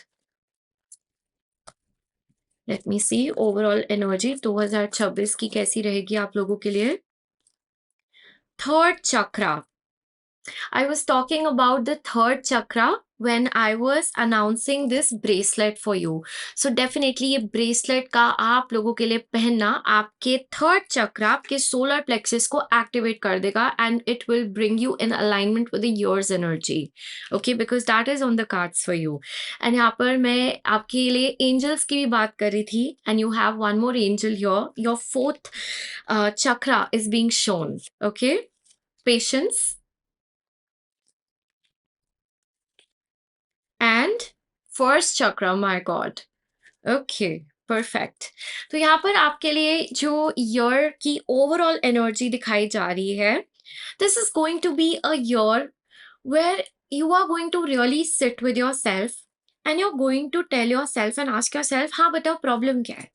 Let me see overall energy 2026 की कैसी रहेगी आप लोगों के लिए। Third chakra, I was talking about the third chakra when I was announcing this bracelet for you. So definitely ये bracelet का आप लोगों के लिए पहनना आपके third chakra, आपके solar plexus को activate कर देगा and it will bring you in alignment with the year's energy. Okay, because that is on the cards for you. And यहाँ पर मैं आपके लिए angels की भी बात कर रही थी and you have one more angel here. Your fourth chakra is being shown. Okay, patience. And first चक्र, माय गॉड। Okay, perfect. तो यहाँ पर आपके लिए जो ईयर की ओवरऑल एनर्जी दिखाई जा रही है, this is going to be a year where you are going to really sit with yourself and you are going to tell yourself and ask yourself, हाँ बताओ problem क्या है,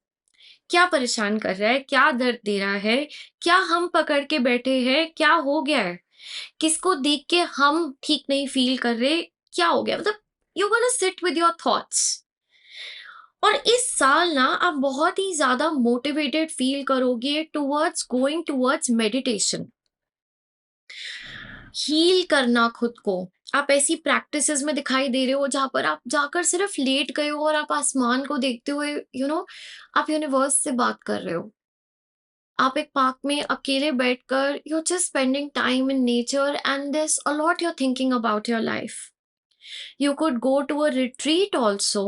क्या परेशान कर रहा है, क्या दर्द दे रहा है, क्या हम पकड़ के बैठे हैं, क्या हो गया है, किसको देख के हम ठीक नहीं फील कर रहे, क्या हो गया, मतलब you gonna sit with your thoughts. और इस साल ना आप बहुत ही ज्यादा मोटिवेटेड फील करोगे towards going towards meditation, heal करना खुद को। आप ऐसी प्रैक्टिसेस में दिखाई दे रहे हो जहां पर आप जाकर सिर्फ लेट गए हो और आप आसमान को देखते हुए आप यूनिवर्स से बात कर रहे हो। आप एक पार्क में अकेले बैठकर you just spending time in nature and this a lot you thinking about your life. You could go to a retreat also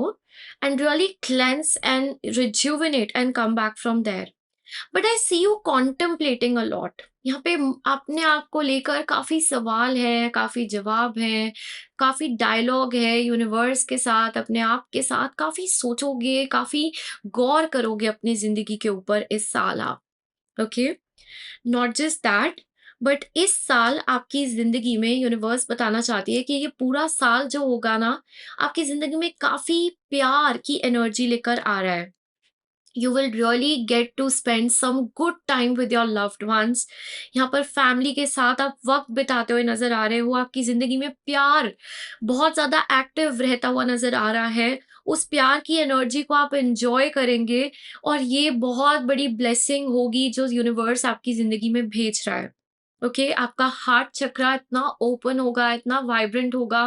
and really cleanse and rejuvenate and come back from there. But I see you contemplating a lot. यहाँ पे अपने आप को लेकर काफी सवाल है, काफी जवाब है, काफी डायलॉग है यूनिवर्स के साथ, अपने आप के साथ काफी सोचोगे, काफी गौर करोगे अपनी जिंदगी के ऊपर इस साल आप। Okay, not just that, but इस साल आपकी जिंदगी में यूनिवर्स बताना चाहती है कि ये पूरा साल जो होगा ना, आपकी जिंदगी में काफी प्यार की एनर्जी लेकर आ रहा है। You will really get to spend some good time with your loved ones. यहाँ पर फैमिली के साथ आप वक्त बिताते हुए नजर आ रहे हो, आपकी जिंदगी में प्यार बहुत ज्यादा एक्टिव रहता हुआ नजर आ रहा है। उस प्यार की एनर्जी को आप एंजॉय करेंगे और ये बहुत बड़ी ब्लेसिंग होगी जो यूनिवर्स आपकी जिंदगी में भेज रहा है। ओके, आपका हार्ट चक्रा इतना ओपन होगा, इतना वाइब्रेंट होगा,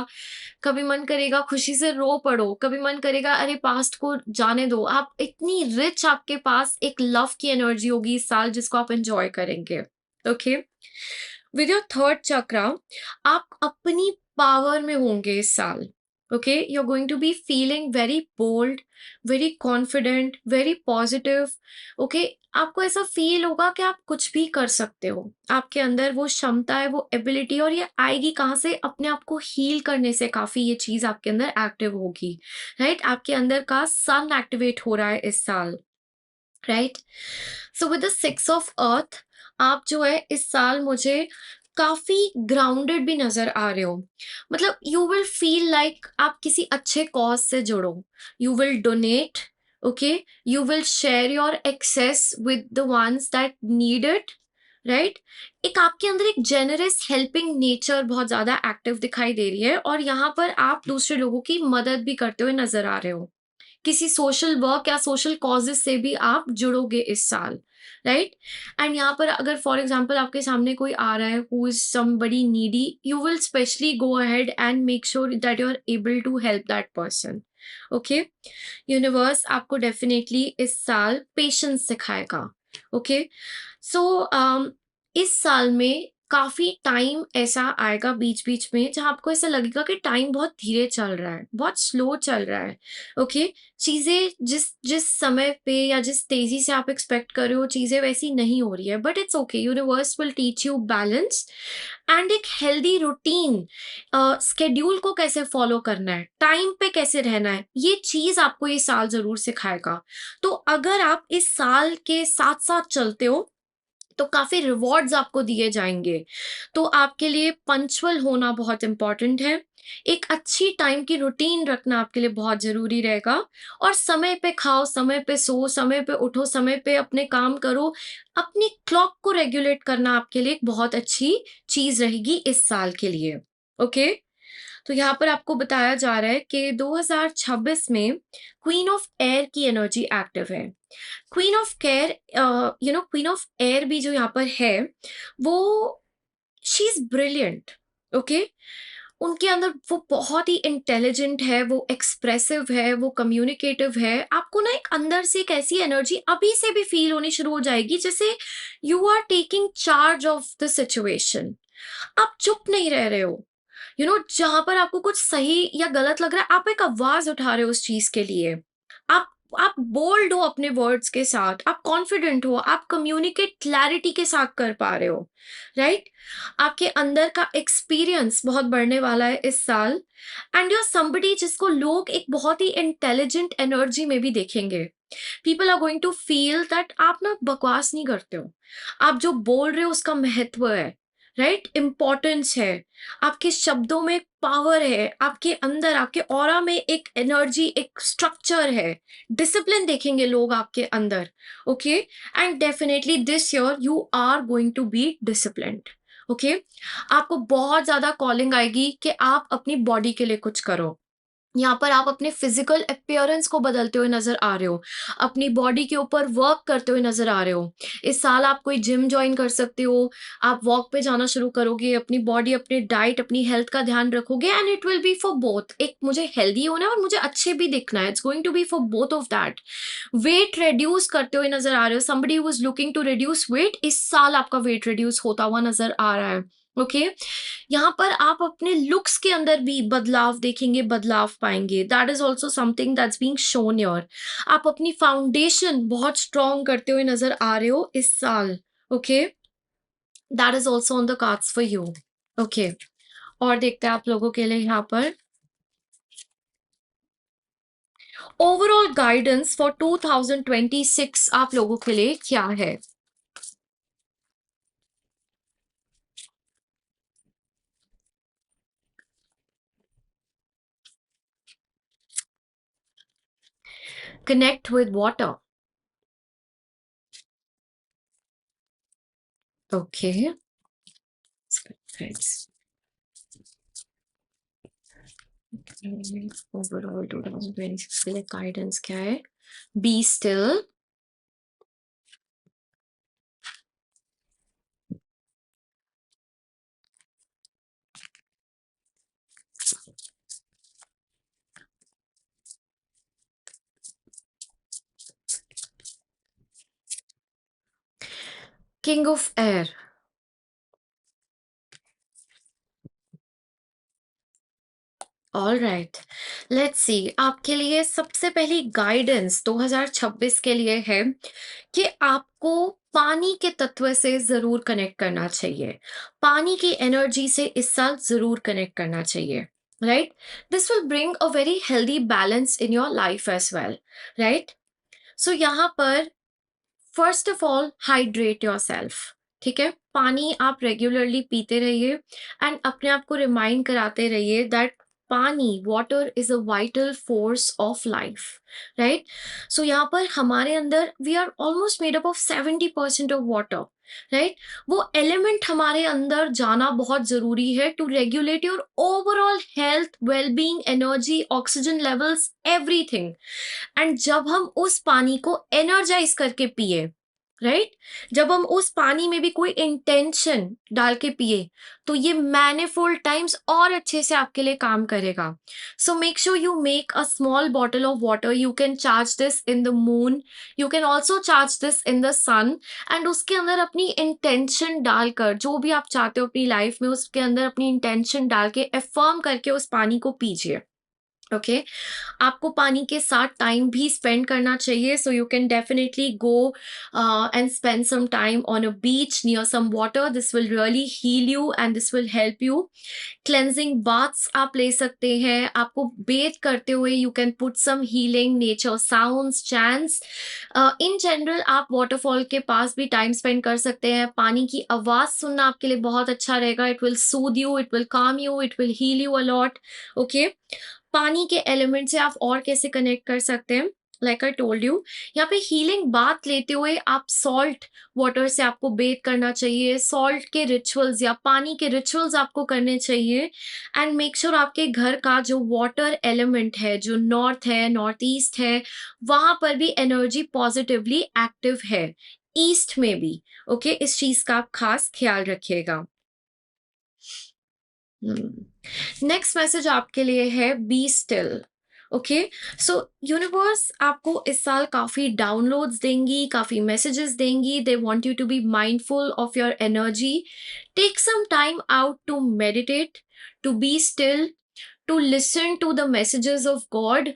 कभी मन करेगा खुशी से रो पड़ो, कभी मन करेगा अरे पास्ट को जाने दो। आप इतनी रिच, आपके पास एक लव की एनर्जी होगी इस साल जिसको आप एंजॉय करेंगे। Okay, with your third chakra आप अपनी पावर में होंगे इस साल। Okay, you are going to be feeling very bold, very confident, very positive. Okay, आपको ऐसा फील होगा कि आप कुछ भी कर सकते हो, आपके अंदर वो क्षमता है, वो एबिलिटी, और ये आएगी कहाँ से, अपने आप को हील करने से। काफी ये चीज आपके अंदर एक्टिव होगी, राइट? आपके अंदर का सन एक्टिवेट हो रहा है इस साल, right? So with the six of earth आप जो है इस साल मुझे काफी ग्राउंडेड भी नजर आ रहे हो। मतलब यू विल फील लाइक आप किसी अच्छे कॉज से जुड़ो, you will donate, okay, you will share your excess with the ones that need it, right? एक आपके अंदर एक जेनरस हेल्पिंग नेचर बहुत ज्यादा एक्टिव दिखाई दे रही है और यहाँ पर आप दूसरे लोगों की मदद भी करते हुए नजर आ रहे हो। किसी सोशल वर्क या सोशल कॉजेज से भी आप जुड़ोगे इस साल, राइट? एंड यहाँ पर अगर फॉर एग्जाम्पल आपके सामने कोई आ रहा है who is somebody needy, you will specially go ahead and make sure that you are able to help that person. Okay, universe आपको डेफिनेटली इस साल पेशेंस सिखाएगा। ओके, सो इस साल में काफी टाइम ऐसा आएगा बीच बीच में जहां आपको ऐसा लगेगा कि टाइम बहुत धीरे चल रहा है, बहुत स्लो चल रहा है। ओके, चीजें जिस जिस समय पे या जिस तेजी से आप एक्सपेक्ट कर रहे हो चीजें वैसी नहीं हो रही है, but it's okay, universe will teach you balance and एक हेल्दी रूटीन, स्केड्यूल को कैसे फॉलो करना है, टाइम पे कैसे रहना है, ये चीज आपको ये साल जरूर सिखाएगा। तो अगर आप इस साल के साथ साथ चलते हो तो काफी रिवॉर्ड्स आपको दिए जाएंगे। तो आपके लिए पंक्चुअल होना बहुत इंपॉर्टेंट है, एक अच्छी टाइम की रूटीन रखना आपके लिए बहुत जरूरी रहेगा, और समय पे खाओ, समय पे सो, समय पे उठो, समय पे अपने काम करो। अपनी क्लॉक को रेगुलेट करना आपके लिए एक बहुत अच्छी चीज रहेगी इस साल के लिए। ओके, तो यहाँ पर आपको बताया जा रहा है कि 2026 में क्वीन ऑफ एयर की एनर्जी एक्टिव है। Queen of care, queen of air भी जो यहाँ पर है वो शी इज ब्रिलियंट। ओके? उनके अंदर वो बहुत ही इंटेलिजेंट है, वो एक्सप्रेसिव है, वो कम्युनिकेटिव है। आपको ना एक अंदर से एक ऐसी एनर्जी अभी से भी फ़ील होनी शुरू हो जाएगी जैसे you are taking charge of the situation. आप चुप नहीं रह रहे हो। जहाँ पर आपको कुछ सही या गलत लग रहा है, आप एक आवाज़ उठा रहे हो उस चीज़ के लिए। आप आप बोल्ड हो अपने वर्ड्स के साथ, आप कॉन्फिडेंट हो, आप कम्युनिकेट क्लैरिटी के साथ कर पा रहे हो, राइट? आपके अंदर का एक्सपीरियंस बहुत बढ़ने वाला है इस साल एंड यू आर समबडी जिसको लोग एक बहुत ही इंटेलिजेंट एनर्जी में भी देखेंगे। People are going to feel that आप ना बकवास नहीं करते हो। आप जो बोल रहे हो उसका महत्व है, राइट? इंपॉर्टेंस है। आपके शब्दों में पावर है, आपके अंदर, आपके ऑरा में एक एनर्जी, एक स्ट्रक्चर है। डिसिप्लिन देखेंगे लोग आपके अंदर, okay? And definitely this year you are going to be disciplined, okay? आपको बहुत ज़्यादा कॉलिंग आएगी कि आप अपनी बॉडी के लिए कुछ करो। यहाँ पर आप अपने फिजिकल अपीयरेंस को बदलते हुए नज़र आ रहे हो, अपनी बॉडी के ऊपर वर्क करते हुए नज़र आ रहे हो। इस साल आप कोई जिम जॉइन कर सकते हो, आप वॉक पे जाना शुरू करोगे, अपनी बॉडी, अपनी डाइट, अपनी हेल्थ का ध्यान रखोगे and it will B for both. एक मुझे हेल्दी होना है और मुझे अच्छे भी दिखना है, it's going to be for both of that. Weight reduce करते हुए नज़र आ रहे हो, somebody who is looking to reduce weight, इस साल आपका वेट रिड्यूस होता हुआ नज़र आ रहा है, ओके? यहाँ पर आप अपने लुक्स के अंदर भी बदलाव देखेंगे, बदलाव पाएँगे। That is also something that's being shown here. आप अपनी फाउंडेशन बहुत स्ट्रॉन्ग करते हुए नज़र आ रहे हो इस साल, okay? That is also on the cards for you, okay? और देखते हैं आप लोगों के लिए यहाँ पर ओवरऑल गाइडेंस फॉर 2026 आप लोगों के लिए क्या है? Connect with water, okay? Friends, overall 2026 के लिए गाइडेंस क्या है? Be still, king of air. Alright, let's see आपके लिए सबसे पहली गाइडेंस 2026 के लिए है कि आपको पानी के तत्व से जरूर कनेक्ट करना चाहिए। पानी की एनर्जी से इस साल जरूर कनेक्ट करना चाहिए, right? This will bring a very healthy balance in your life as well, right? So यहाँ पर first of all hydrate yourself, ठीक है? पानी आप रेगुलरली पीते रहिए एंड अपने आप को रिमाइंड कराते रहिए दैट पानी, water is a vital force of life, right? So यहाँ पर हमारे अंदर we are almost made up of 70% of water, right? वो एलिमेंट हमारे अंदर जाना बहुत जरूरी है to regulate your overall health, wellbeing, energy, oxygen levels, everything. And जब हम उस पानी को एनर्जाइज करके पिए, राइट? जब हम उस पानी में भी कोई इंटेंशन डाल के पिए, तो ये मैनिफोल्ड टाइम्स और अच्छे से आपके लिए काम करेगा। So make sure you make a small bottle of water, you can charge this in the moon, you can also charge this in the sun and उसके अंदर अपनी इंटेंशन डालकर जो भी आप चाहते हो अपनी लाइफ में, उसके अंदर अपनी इंटेंशन डाल के एफर्म करके उस पानी को पीजिए, ओके? आपको पानी के साथ टाइम भी स्पेंड करना चाहिए, so you can definitely go and spend some time on a beach near some water, this will really heal you and this will help you. Cleansing baths आप ले सकते हैं, आपको बेथ करते हुए you can put some healing nature sounds, chants. In general आप waterfall के पास भी टाइम स्पेंड कर सकते हैं। पानी की आवाज़ सुनना आपके लिए बहुत अच्छा रहेगा, it will soothe you, it will calm you, it will heal you a lot, okay? पानी के एलिमेंट से आप और कैसे कनेक्ट कर सकते हैं? लाइक आई टोल्ड यू, यहाँ पे हीलिंग बात लेते हुए आप सॉल्ट वाटर से आपको बेथ करना चाहिए, सॉल्ट के रिचुअल्स या पानी के रिचुअल्स आपको करने चाहिए एंड मेक श्योर आपके घर का जो वाटर एलिमेंट है, जो नॉर्थ है, नॉर्थ ईस्ट है, वहां पर भी एनर्जी पॉजिटिवली एक्टिव है, ईस्ट में भी, ओके? इस चीज का आप खास ख्याल रखिएगा। नेक्स्ट मैसेज आपके लिए है be still. Okay, so universe आपको इस साल काफी डाउनलोड्स देंगी, काफी मैसेजेस देंगी। They want you to be mindful of your energy. Take some time out to meditate, to be still, to listen to the messages of God.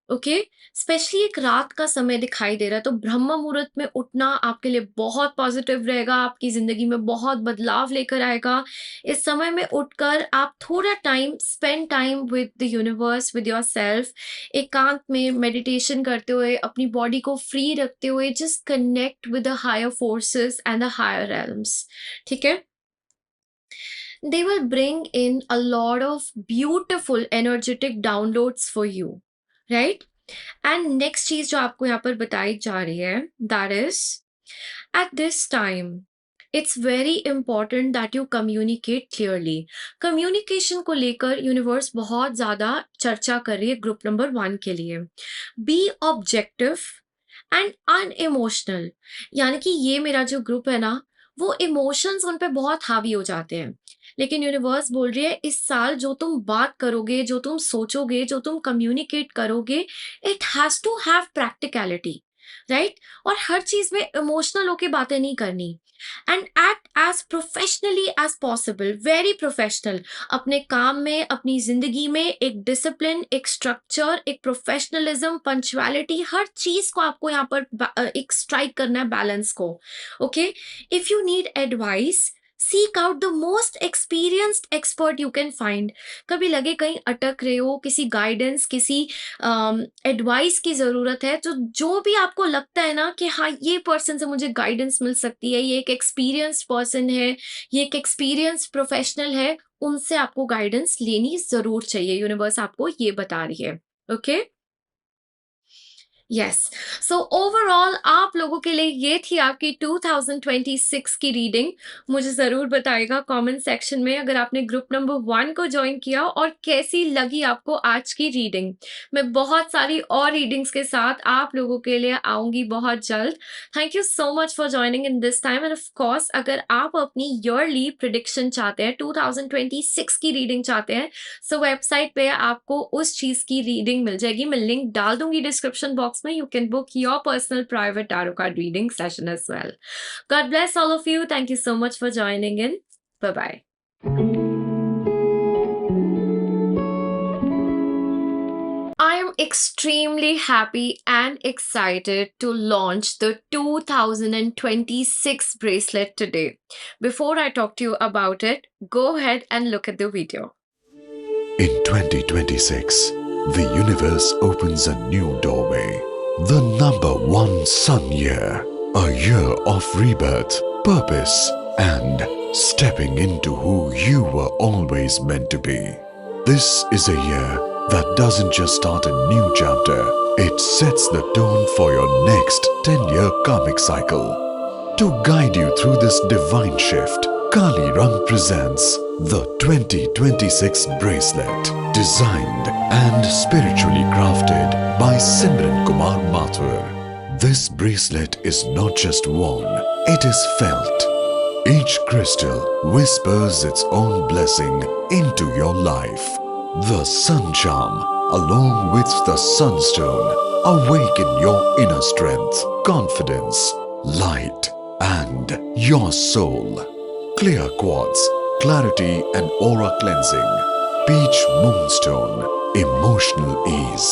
Okay, specially एक रात का समय दिखाई दे रहा है, तो ब्रह्म मुहूर्त में उठना आपके लिए बहुत पॉजिटिव रहेगा, आपकी जिंदगी में बहुत बदलाव लेकर आएगा। इस समय में उठकर आप थोड़ा time spend time with the universe, with your self, एकांत में मेडिटेशन करते हुए, अपनी बॉडी को फ्री रखते हुए, just connect with the higher forces and the higher realms. ठीक है, they will bring in a lot of beautiful energetic downloads for you, right? And next चीज जो आपको यहाँ पर बताई जा रही है, that is at this time it's very important that you communicate clearly. communication को लेकर यूनिवर्स बहुत ज्यादा चर्चा कर रही है ग्रुप नंबर 1 के लिए। बी ऑब्जेक्टिव एंड अनइमोशनल, यानी कि ये मेरा जो ग्रुप है ना, वो इमोशंस उन पे बहुत हावी हो जाते हैं। लेकिन यूनिवर्स बोल रही है इस साल जो तुम बात करोगे, जो तुम सोचोगे, जो तुम कम्युनिकेट करोगे, it has to have practicality, right? और हर चीज में इमोशनल होके बातें नहीं करनी। And act as professionally as possible, very professional. अपने काम में, अपनी जिंदगी में एक डिसिप्लिन, एक स्ट्रक्चर, एक प्रोफेशनलिज्म, पंक्चुअलिटी, हर चीज को आपको यहाँ पर एक स्ट्राइक करना है, बैलेंस को। Okay, if you need advice, seek out the most experienced expert you can find. कभी लगे कहीं अटक रहे हो, किसी गाइडेंस, किसी एडवाइस की जरूरत है, तो जो भी आपको लगता है ना कि हाँ ये पर्सन से मुझे गाइडेंस मिल सकती है, ये एक एक्सपीरियंस्ड पर्सन है, ये एक एक्सपीरियंस्ड प्रोफेशनल है, उनसे आपको गाइडेंस लेनी जरूर चाहिए। यूनिवर्स आपको ये बता रही है। ओके, यस, सो ओवरऑल आप लोगों के लिए ये थी आपकी 2026 की रीडिंग। मुझे ज़रूर बताइएगा कमेंट सेक्शन में अगर आपने ग्रुप नंबर 1 को ज्वाइन किया और कैसी लगी आपको आज की रीडिंग। मैं बहुत सारी और रीडिंग्स के साथ आप लोगों के लिए आऊँगी बहुत जल्द। Thank you so much for joining in this time, end of course अगर आप अपनी ईयरली प्रिडिक्शन चाहते हैं, 2026 की रीडिंग चाहते हैं, सो वेबसाइट पे आपको उस चीज़ की रीडिंग मिल जाएगी। मैं लिंक डाल दूंगी डिस्क्रिप्शन बॉक्स में। You can book your personal private tarot card reading session as well. God bless all of you. Thank you so much for joining in. Bye-bye. I am extremely happy and excited to launch the 2026 bracelet today. Before I talk to you about it, go ahead and look at the video. In 2026, the universe opens a new doorway. The number one sun year. A year of rebirth, purpose, and stepping into who you were always meant to be. This is a year that doesn't just start a new chapter, it sets the tone for your next 10-year karmic cycle. To guide you through this divine shift, Kali Rang presents the 2026 bracelet, designed and spiritually crafted by Simran Kumar Mathur. This bracelet is not just worn, it is felt. Each crystal whispers its own blessing into your life. The sun charm, along with the sunstone, awaken your inner strength, confidence, light, and your soul. Clear quartz, clarity and aura cleansing. Peach moonstone, emotional ease.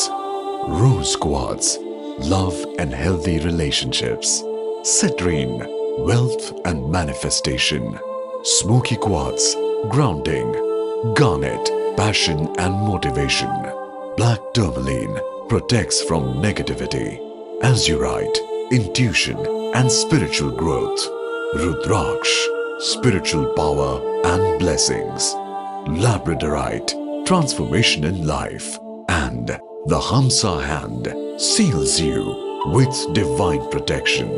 Rose quartz, love and healthy relationships. Citrine, wealth and manifestation. Smoky quartz, grounding. Garnet, passion and motivation. Black tourmaline protects from negativity. Azurite, intuition and spiritual growth. Rudraksh, spiritual power and blessings. Labradorite, transformation in life. And the Hamsa hand seals you with divine protection.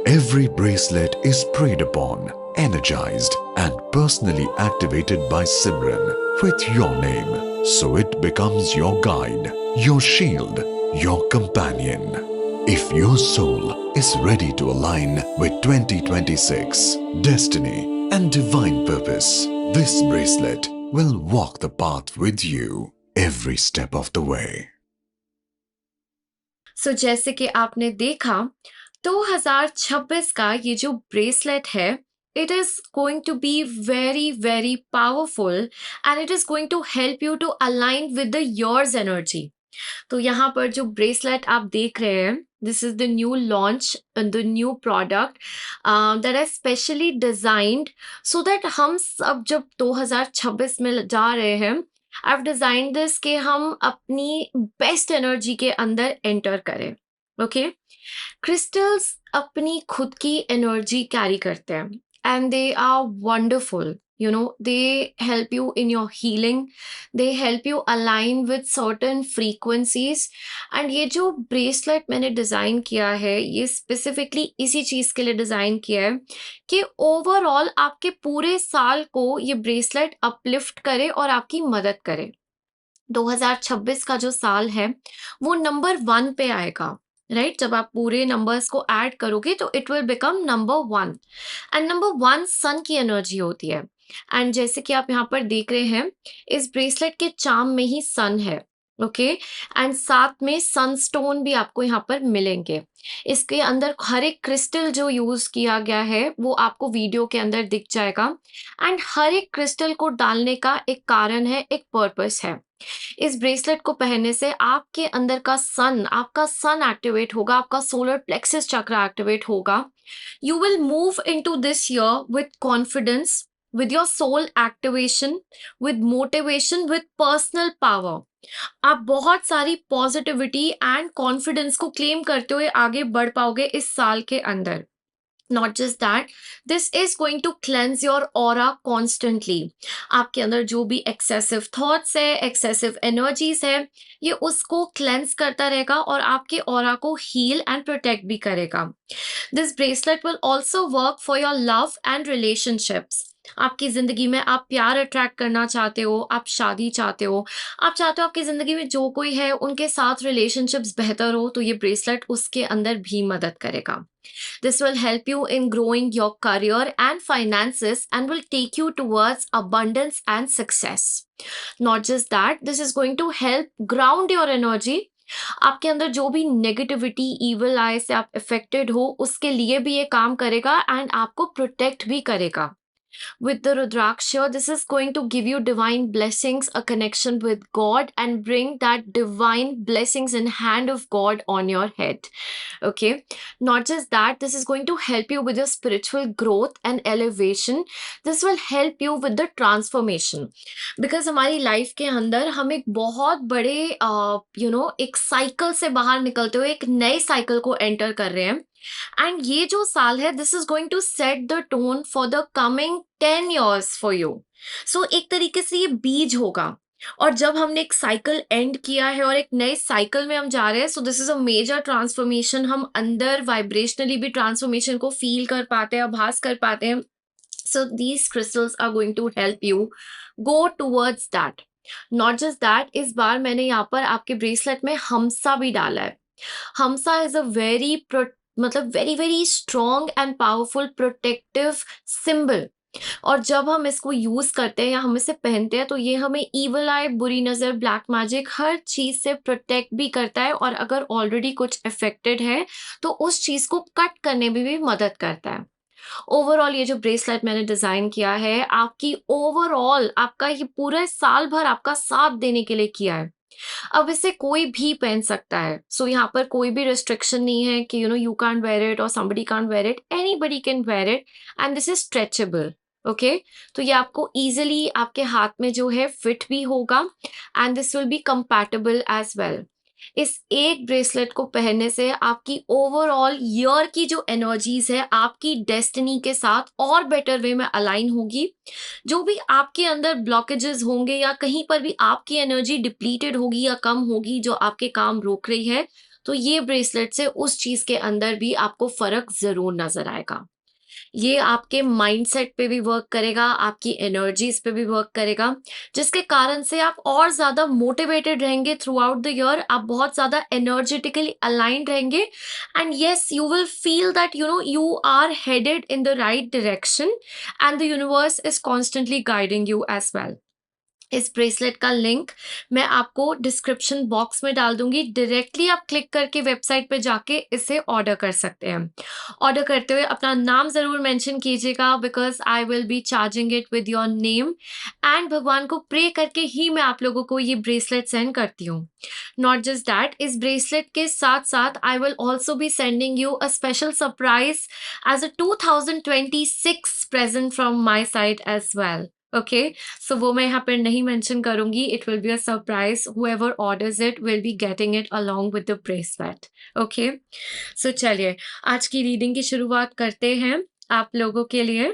Every bracelet is prayed upon, energized and personally activated by Simran with your name, so it becomes your guide, your shield, your companion. If your soul is ready to align with 2026 destiny and divine purpose, this bracelet will walk the path with you every step of the way. सो जैसे कि आपने देखा 2026 का ये जो bracelet है it is going to be very very powerful and it is going to help you to align with the yours energy. तो यहाँ पर जो ब्रेसलेट आप देख रहे हैं this is the new launch the new product that is specially designed so that हम सब जब 2026 में जा रहे हैं आई हैव डिजाइन दिस कि हम अपनी बेस्ट एनर्जी के अंदर एंटर करें। ओके, क्रिस्टल्स अपनी खुद की एनर्जी कैरी करते हैं and they are wonderful, you know, they help you in your healing, they help you align with certain frequencies। and ये जो ब्रेसलेट मैंने डिज़ाइन किया है ये स्पेसिफिकली इसी चीज़ के लिए डिज़ाइन किया है कि ओवरऑल आपके पूरे साल को ये ब्रेसलेट अपलिफ्ट करे और आपकी मदद करे। 2026 का जो साल है वो नंबर 1 पे आएगा, राइट? जब आप पूरे नंबर्स को ऐड करोगे तो it will become number 1 and number 1 सन की एनर्जी होती है। एंड जैसे कि आप यहाँ पर देख रहे हैं इस ब्रेसलेट के चार्म में ही सन है। ओके, एंड साथ में सनस्टोन भी आपको यहाँ पर मिलेंगे। इसके अंदर हर एक क्रिस्टल जो यूज किया गया है वो आपको वीडियो के अंदर दिख जाएगा एंड हर एक क्रिस्टल को डालने का एक कारण है, एक पर्पस है। इस ब्रेसलेट को पहनने से आपके अंदर का आपका सन एक्टिवेट होगा, आपका सोलर प्लेक्सस चक्र एक्टिवेट होगा। You will move into this year with confidence, with your soul activation, with motivation, with personal power। आप बहुत सारी पॉजिटिविटी एंड कॉन्फिडेंस को क्लेम करते हुए आगे बढ़ पाओगे इस साल के अंदर। Not just that, this is going to cleanse your aura constantly. आपके अंदर जो भी एक्सेसिव थॉट्स है, एक्सेसिव एनर्जीज है, ये उसको क्लेंस करता रहेगा और आपके ऑरा को हील एंड प्रोटेक्ट भी करेगा। This bracelet will also work for your love and relationships. आपकी जिंदगी में आप प्यार अट्रैक्ट करना चाहते हो, आप शादी चाहते हो, आप चाहते हो आपकी जिंदगी में जो कोई है उनके साथ रिलेशनशिप्स बेहतर हो, तो ये ब्रेसलेट उसके अंदर भी मदद करेगा। This will help you in growing your career and finances and will take you towards abundance and success। Not just that, this is going to help ground your energy। आपके अंदर जो भी नेगेटिविटी, इविल आई से आप affected हो उसके लिए भी ये काम करेगा एंड आपको प्रोटेक्ट भी करेगा। With the Rudraksha, this is going to give you divine blessings, a connection with God, and bring that divine blessings in hand of God on your head। Okay, not just that, this is going to help you with your spiritual growth and elevation। This will help you with the transformation, because हमारी life के अंदर हम एक बहुत बड़े एक cycle से बाहर निकलते हुए एक नए साइकिल को एंटर कर रहे हैं। एंड ये जो साल है this is going to set the tone for the coming 10 years for you. So एक तरीके से ये बीज होगा और जब हमने एक साइकिल एंड किया है और एक नए साइकिल में हम जा रहे हैं, so this is a major transformation. हम अंदर वाइब्रेशनली भी ट्रांसफॉर्मेशन को फील कर पाते हैं, आभास कर पाते हैं। So these crystals are going to help you go towards that. Not just that, इस बार मैंने यहाँ पर आपके ब्रेसलेट में हमसा भी डाला है। Hamsa is a very very strong and powerful protective symbol. और जब हम इसको यूज करते हैं या हम इसे पहनते हैं तो ये हमें इविल आई, बुरी नजर, ब्लैक मैजिक, हर चीज से प्रोटेक्ट भी करता है और अगर ऑलरेडी कुछ अफेक्टेड है तो उस चीज को कट करने में भी मदद करता है। ओवरऑल ये जो ब्रेसलेट मैंने डिजाइन किया है आपकी ओवरऑल आपका ये पूरे साल भर आपका साथ देने के लिए किया है। अब इसे कोई भी पहन सकता है। सो यहाँ पर कोई भी रिस्ट्रिक्शन नहीं है कि यू कांट वेयर इट और somebody can't where it, anybody can wear it and this is stretchable. Okay, तो ये आपको इजिली आपके हाथ में जो है फिट भी होगा and this will be compatible as well. इस एक ब्रेसलेट को पहनने से आपकी ओवरऑल ईयर की जो एनर्जीज है आपकी डेस्टिनी के साथ और बेटर वे में अलाइन होगी। जो भी आपके अंदर ब्लॉकेजेस होंगे या कहीं पर भी आपकी एनर्जी डिप्लीटेड होगी या कम होगी जो आपके काम रोक रही है, तो ये ब्रेसलेट से उस चीज के अंदर भी आपको फर्क जरूर नजर आएगा। ये आपके माइंडसेट पे भी वर्क करेगा, आपकी एनर्जीज पे भी वर्क करेगा, जिसके कारण से आप और ज्यादा मोटिवेटेड रहेंगे थ्रू आउट द ईयर। आप बहुत ज्यादा एनर्जेटिकली अलाइंड रहेंगे and yes you will feel that you are headed in the right direction and the universe is constantly guiding you as well. इस ब्रेसलेट का लिंक मैं आपको description box में डाल दूँगी। डायरेक्टली आप क्लिक करके वेबसाइट पे जाके इसे ऑर्डर कर सकते हैं। ऑर्डर करते हुए अपना नाम ज़रूर मेंशन कीजिएगा because I will be charging it with your name and भगवान को प्रे करके ही मैं आप लोगों को ये ब्रेसलेट सेंड करती हूँ। नॉट जस्ट दैट, इस ब्रेसलेट के साथ-साथ I will also be sending you a special surprise as a 2026 present from my side as well. Okay? So वो मैं यहाँ पर नहीं मेंशन करूँगी, it will be a surprise, whoever orders it will be getting it along with the bracelet. Okay? So चलिए, आज की reading की शुरुआत करते हैं आप लोगों के लिए।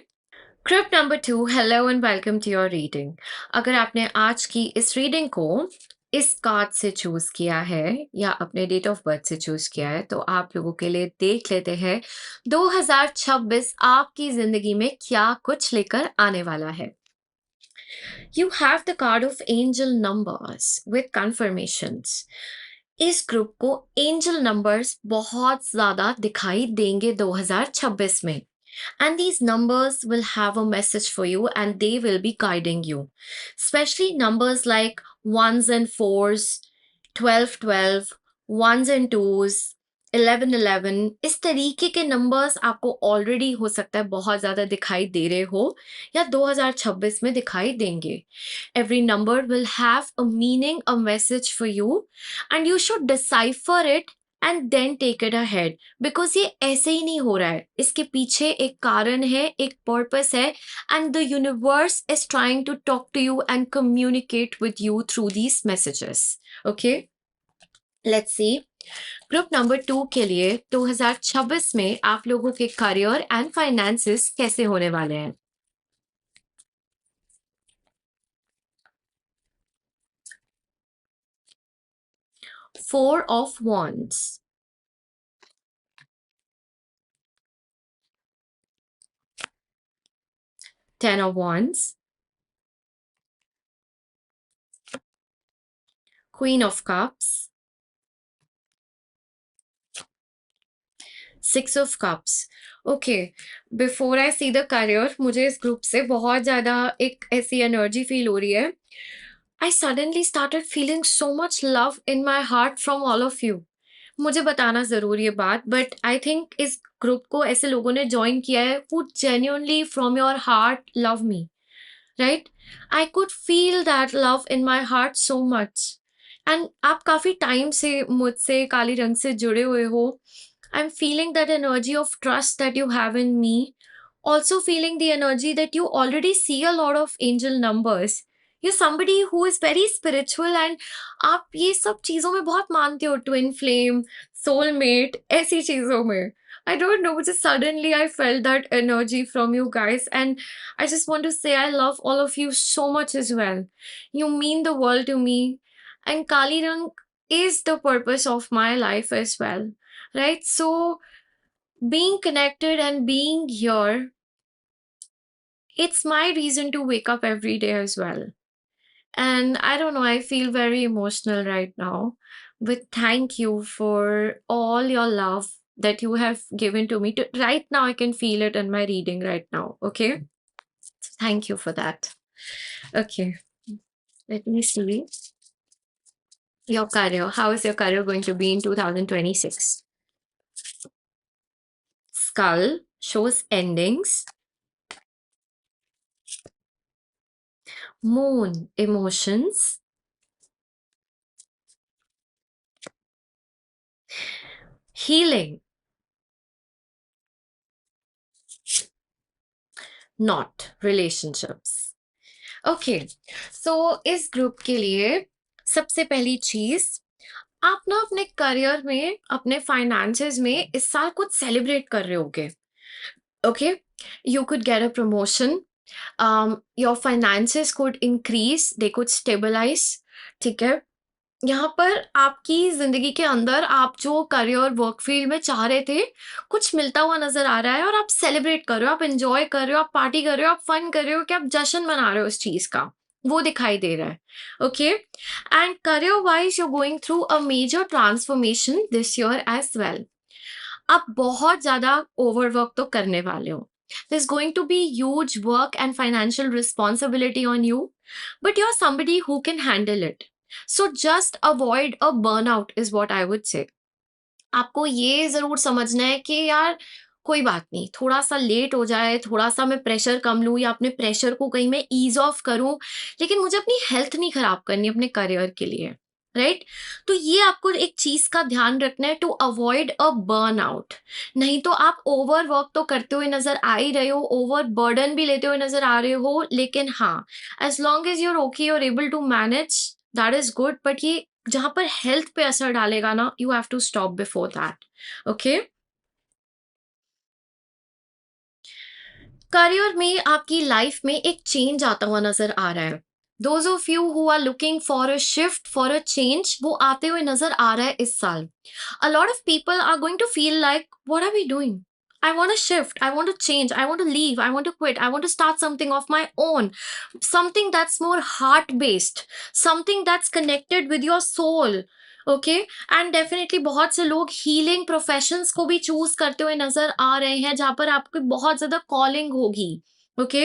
Crypt number 2, hello and welcome to your reading. अगर आपने आज की इस रीडिंग को इस कार्ड से चूज़ किया है या अपने डेट ऑफ बर्थ से चूज़ किया है, तो आप लोगों के लिए देख लेते हैं 2026 आपकी ज़िंदगी में क्या कुछ लेकर आने वाला है। You have the card of angel numbers with confirmations. इस ग्रुप को एंजल नंबर्स बहुत ज़्यादा दिखाई देंगे 2026 में. And these numbers will have a message for you and they will be guiding you. Especially numbers like ones and fours, 12, 12, ones and twos, 11, 11. इस तरीके के नंबर्स आपको ऑलरेडी हो सकता है बहुत ज़्यादा दिखाई दे रहे हो या 2026 में दिखाई देंगे. Every number will have a meaning, a message for you, and you should decipher it and then take it ahead because ये ऐसे ही नहीं हो रहा है. इसके पीछे एक कारण है, एक पर्पस है and the universe is trying to talk to you and communicate with you through these messages. Okay, let's see. Group number 2 के लिए 2026 में आप लोगों के करियर एंड फाइनेंसेस कैसे होने वाले हैं. Four of Wands, 10 of Wands, Queen of Cups, Six of Cups. Okay, before I see the career, मुझे इस ग्रुप से बहुत ज़्यादा एक ऐसी एनर्जी फील हो रही है. I suddenly started feeling so much love in my heart from all of you. मुझे बताना ज़रूर ये बात, बट आई थिंक इस ग्रुप को ऐसे लोगों ने ज्वाइन किया है who genuinely from your heart love me, right? I could feel that love in my heart so much. And आप काफ़ी टाइम से मुझसे काली रंग से जुड़े हुए हो. I'm feeling that energy of trust that you have in me. Also feeling the energy that you already see a lot of angel numbers. You're somebody who is very spiritual and आप ये सब चीज़ों में बहुत मानते हो. Twin flame, soulmate, ऐसी चीज़ों में. I don't know, just suddenly I felt that energy from you guys, and I just want to say I love all of you so much as well. You mean the world to me, and Kali Rang is the purpose of my life as well, right? So being connected and being here, it's my reason to wake up every day as well. And I don't know, I feel very emotional right now. But thank you for all your love that you have given to me. Right now, I can feel it in my reading right now. Okay. Thank you for that. Okay. Let me see. Your career. How is your career going to be in 2026? Skull shows endings. Moon, emotions. Healing, not relationships. Okay, so इस group के लिए सबसे पहली चीज, आप ना अपने career में, अपने फाइनेंसेस में इस साल कुछ सेलिब्रेट कर रहे होगे. Okay, you could get a promotion, your finances could increase, they could stabilize. ठीक है, यहाँ पर आपकी ज़िंदगी के अंदर आप जो करियर वर्क फील्ड में चाह रहे थे, कुछ मिलता हुआ नज़र आ रहा है और आप सेलिब्रेट कर रहे हो, आप एन्जॉय कर रहे हो, आप पार्टी कर रहे हो, आप फन कर रहे हो कि आप जश्न मना रहे हो उस चीज़ का, वो दिखाई दे रहा है. Okay, and career wise you are going through a major transformation this year as well. आप बहुत ज़्यादा ओवरवर्क तो करने वाले हो. There's going to be huge work and financial responsibility on you, but you're somebody who can handle it. So just avoid a burnout is what I would say. आपको ये ज़रूर समझना है कि यार कोई बात नहीं, थोड़ा-सा लेट हो जाए, थोड़ा-सा मैं प्रेशर कम लूँ या अपने प्रेशर को कहीं मैं ईज़ ऑफ करूँ, लेकिन मुझे अपनी हेल्थ नहीं खराब करनी अपने करियर के लिए, राइट? तो ये आपको एक चीज़ का ध्यान रखना है टू अवॉइड अ बर्नआउट। नहीं तो आप ओवरवर्क तो करते हुए नज़र आ ही रहे हो, ओवरबर्डन भी लेते हुए नज़र आ रहे हो, लेकिन हाँ, as long as you are okay, you are able to manage, that is good, but ये जहाँ पर हेल्थ पे असर डालेगा ना, you have to stop before that, okay? Career में आपकी लाइफ में एक चेंज आता हुआ नज़र आ रहा है। Those of you who are looking for a shift, for a change, वो आते हुए नज़र आ रहा है इस साल। A lot of people are going to feel like, what are we doing? I want to shift. I want to change. I want to leave. I want to quit. I want to start something of my own. Something that's more heart based. Something that's connected with your soul. Okay, and definitely बहुत से लोग healing professions को भी choose करते हुए नजर आ रहे हैं जहां पर आपकी बहुत ज्यादा कॉलिंग होगी। ओके,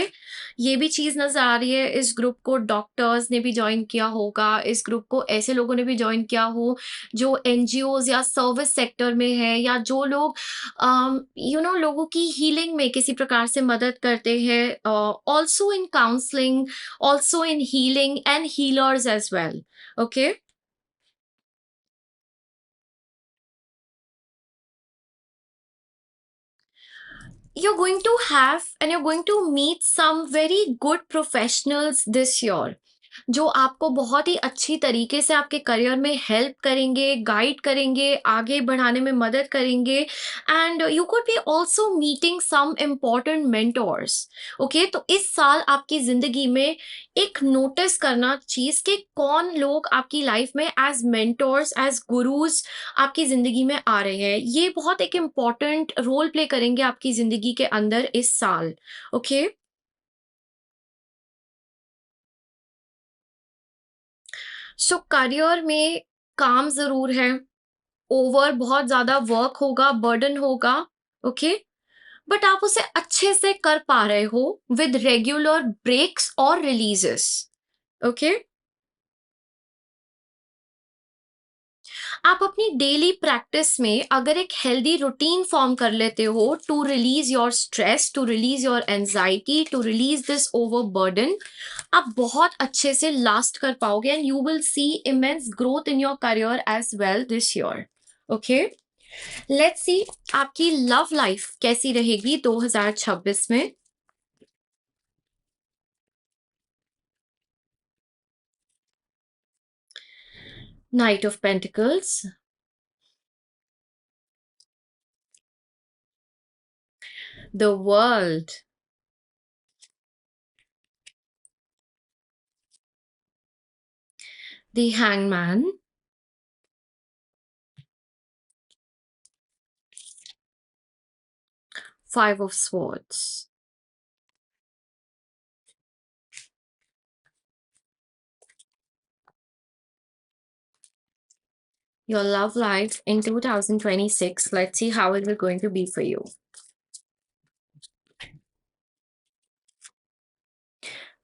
ये भी चीज नजर आ रही है। इस ग्रुप को डॉक्टर्स ने भी ज्वाइन किया होगा, इस ग्रुप को ऐसे लोगों ने भी ज्वाइन किया हो जो एनजीओज या सर्विस सेक्टर में है, या जो लोग लोगों की हीलिंग में किसी प्रकार से मदद करते हैं, also in counselling, also in healing and healers as well. Okay, you're going to have and you're going to meet some very good professionals this year, जो आपको बहुत ही अच्छी तरीके से आपके करियर में हेल्प करेंगे, गाइड करेंगे, आगे बढ़ाने में मदद करेंगे, and you could be also meeting some important mentors. Okay, तो इस साल आपकी जिंदगी में एक नोटिस करना चीज कि कौन लोग आपकी लाइफ में एज मेंटोर्स, एज गुरुज आपकी जिंदगी में आ रहे हैं। ये बहुत एक इम्पॉर्टेंट रोल प्ले करेंगे आपकी जिंदगी के अंदर इस साल। ओके, सो करियर में काम ज़रूर है, ओवर बहुत ज़्यादा वर्क होगा, बर्डन होगा, ओके? बट आप उसे अच्छे से कर पा रहे हो विद रेगुलर ब्रेक्स और रिलीज़ेस, ओके? आप अपनी डेली प्रैक्टिस में अगर एक हेल्दी रूटीन फॉर्म कर लेते हो to release your stress, to release your anxiety, to release this overburden, आप बहुत अच्छे से लास्ट कर पाओगे, and you will see immense growth in your career as well this year. Okay, let's see आपकी लव लाइफ कैसी रहेगी 2026 में। Knight of pentacles, the world, the hangman, 5 of swords, your love life in 2026. Let's see how it is going to be for you.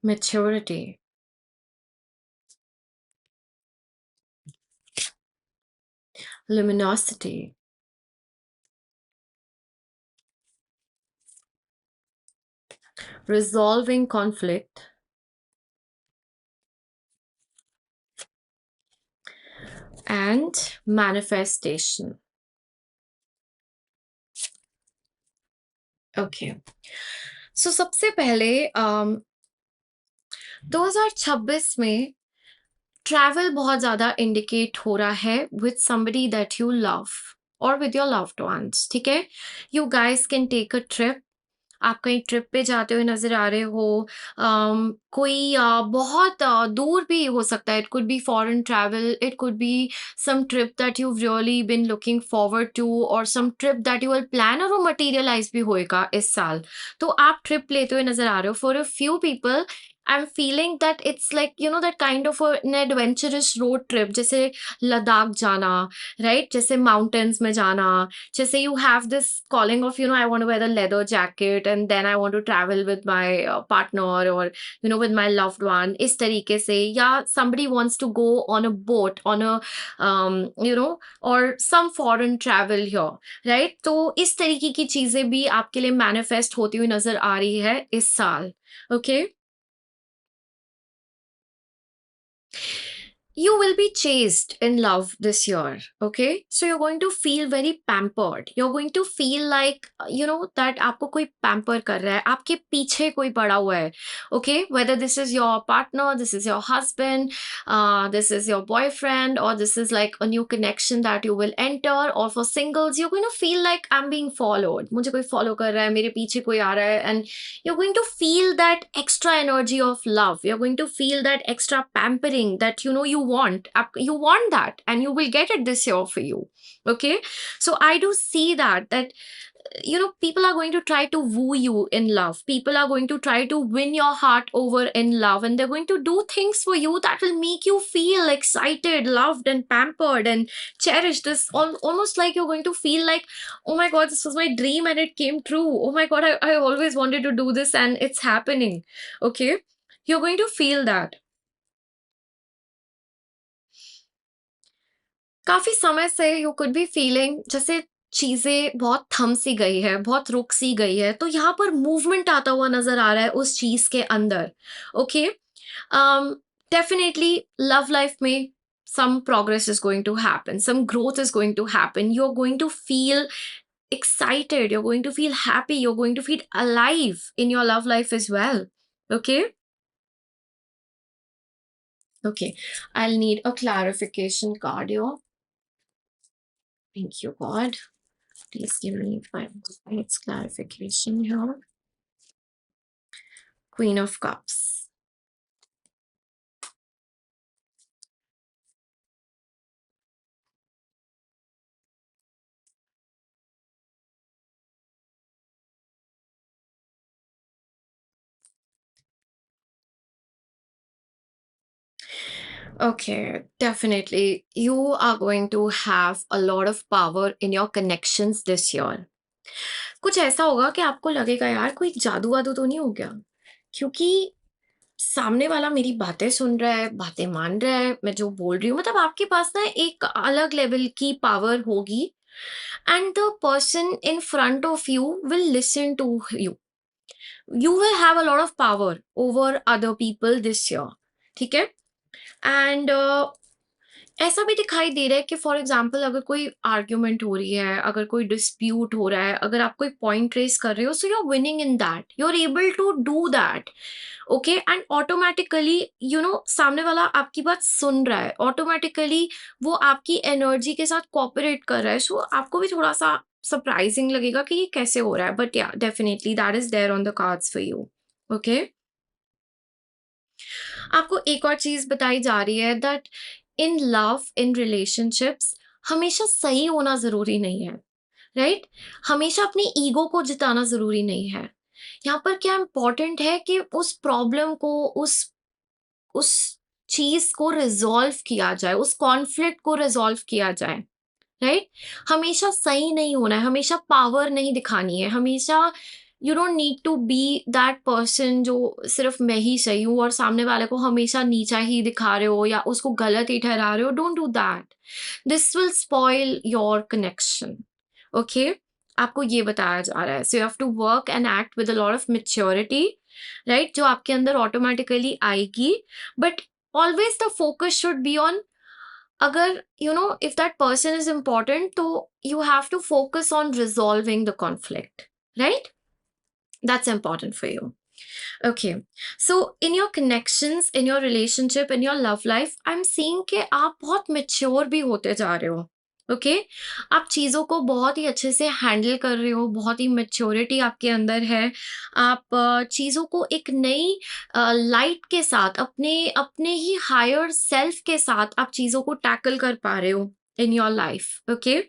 Maturity, luminosity, resolving conflict, and manifestation. Okay, so सबसे पहले 2026 में travel बहुत ज़्यादा indicate हो रहा है with somebody that you love और with your loved ones, ठीक है? You guys can take a trip. आप कहीं ट्रिप पे जाते हुए नज़र आ रहे हो। कोई बहुत दूर भी हो सकता है। It could be foreign travel, it could be some trip that you've really been looking forward to, और some trip that you will plan, और वो मटेरियलाइज़ भी होएगा इस साल। तो आप ट्रिप लेते हुए नज़र आ रहे हो। For a few people I'm feeling that it's like, that kind of an adventurous road trip, जैसे लद्दाख जाना, right? जैसे mountains में जाना, जैसे you have this calling of, I want to wear the leather jacket and then I want to travel with my partner or, with my loved one, इस तरीके से, या somebody wants to go on a boat, on a, or some foreign travel here, right? तो इस तरीके की चीजें भी आपके लिए मैनिफेस्ट होती हुई नजर आ रही है इस साल, okay? You will be chased in love this year, okay? So you're going to feel very pampered. You're going to feel like, that आपको कोई pamper कर रहा है, आपके पीछे कोई पड़ा हुआ है, okay? Whether this is your partner, this is your husband, this is your boyfriend, or this is like a new connection that you will enter, or for singles, you're going to feel like I'm being followed. मुझे कोई follow कर रहा है, मेरे पीछे कोई आ रहा है, and you're going to feel that extra energy of love. You're going to feel that extra pampering that you want that, and you will get it this year for you, okay? So I do see that people are going to try to woo you in love. People are going to try to win your heart over in love, and they're going to do things for you that will make you feel excited, loved, and pampered and cherished. This almost like you're going to feel like, oh my god, this was my dream and it came true. Oh my god, I always wanted to do this and it's happening, okay? You're going to feel that. काफ़ी समय से you could be feeling जैसे चीज़ें बहुत थम सी गई है, बहुत रुक सी गई है, तो यहाँ पर मूवमेंट आता हुआ नज़र आ रहा है उस चीज़ के अंदर, ओके? डेफिनिटली लव लाइफ में some progress is going to happen, some growth is going to happen. You're going to feel excited, you're going to feel happy, you're going to feel alive in your love life as well, okay? Okay, I'll need a clarification card here. Thank you, God. Please give me 5 minutes clarification here. Queen of Cups. Okay, definitely. You are going to have a lot of power in your connections this year. कुछ ऐसा होगा कि आपको लगेगा यार कोई जादू वादू तो नहीं हो गया, क्योंकि सामने वाला मेरी बातें सुन रहा है, बातें मान रहा है, मैं जो बोल रही हूँ, मतलब आपके पास ना एक अलग लेवल की पावर होगी, and the person in front of you will listen to you. You will have a lot of power over other people this year, ठीक है? एंड ऐसा भी दिखाई दे रहा है कि फॉर एग्जाम्पल अगर कोई आर्ग्यूमेंट हो रही है, अगर कोई डिस्प्यूट हो रहा है, अगर आप कोई पॉइंट रेस कर रहे हो, so you are winning in that, you are able to do that, okay? And automatically सामने वाला आपकी बात सुन रहा है, ऑटोमेटिकली वो आपकी एनर्जी के साथ कोऑपरेट कर रहा है, सो आपको भी थोड़ा सा सरप्राइजिंग लगेगा कि ये कैसे हो रहा है, बट या definitely that is there on the cards for you, okay? आपको एक और चीज बताई जा रही है that in love, in relationships, हमेशा सही होना जरूरी नहीं है, राइट? हमेशा अपनी ईगो को जिताना जरूरी नहीं है. यहाँ पर क्या इम्पोर्टेंट है कि उस प्रॉब्लम को, उस चीज को रिजॉल्व किया जाए, उस कॉन्फ्लिक्ट को रिजॉल्व किया जाए, राइट? हमेशा सही नहीं होना है, हमेशा पावर नहीं दिखानी है, हमेशा you don't need to be that person जो सिर्फ मैं ही सही हूँ और सामने वाले को हमेशा नीचा ही दिखा रहे हो या उसको गलत ही ठहरा रहे हो. Don't do that. This will spoil your connection, okay? आपको ये बताया जा रहा है. So you have to work and act with a lot of maturity, right? जो आपके अंदर ऑटोमेटिकली आएगी, but always the focus should be on, अगर if that person is important, तो you have to focus on resolving the conflict, right? That's important for you. Okay, so in your connections, in your relationship, in your love life, I'm seeing कि आप बहुत mature भी होते जा रहे हो, okay? आप चीज़ों को बहुत ही अच्छे से हैंडल कर रहे हो, बहुत ही मैच्योरिटी आपके अंदर है. आप चीज़ों को एक नई लाइट के साथ, अपने अपने ही हायर सेल्फ के साथ आप चीज़ों को टैकल कर पा रहे हो इन your life, okay?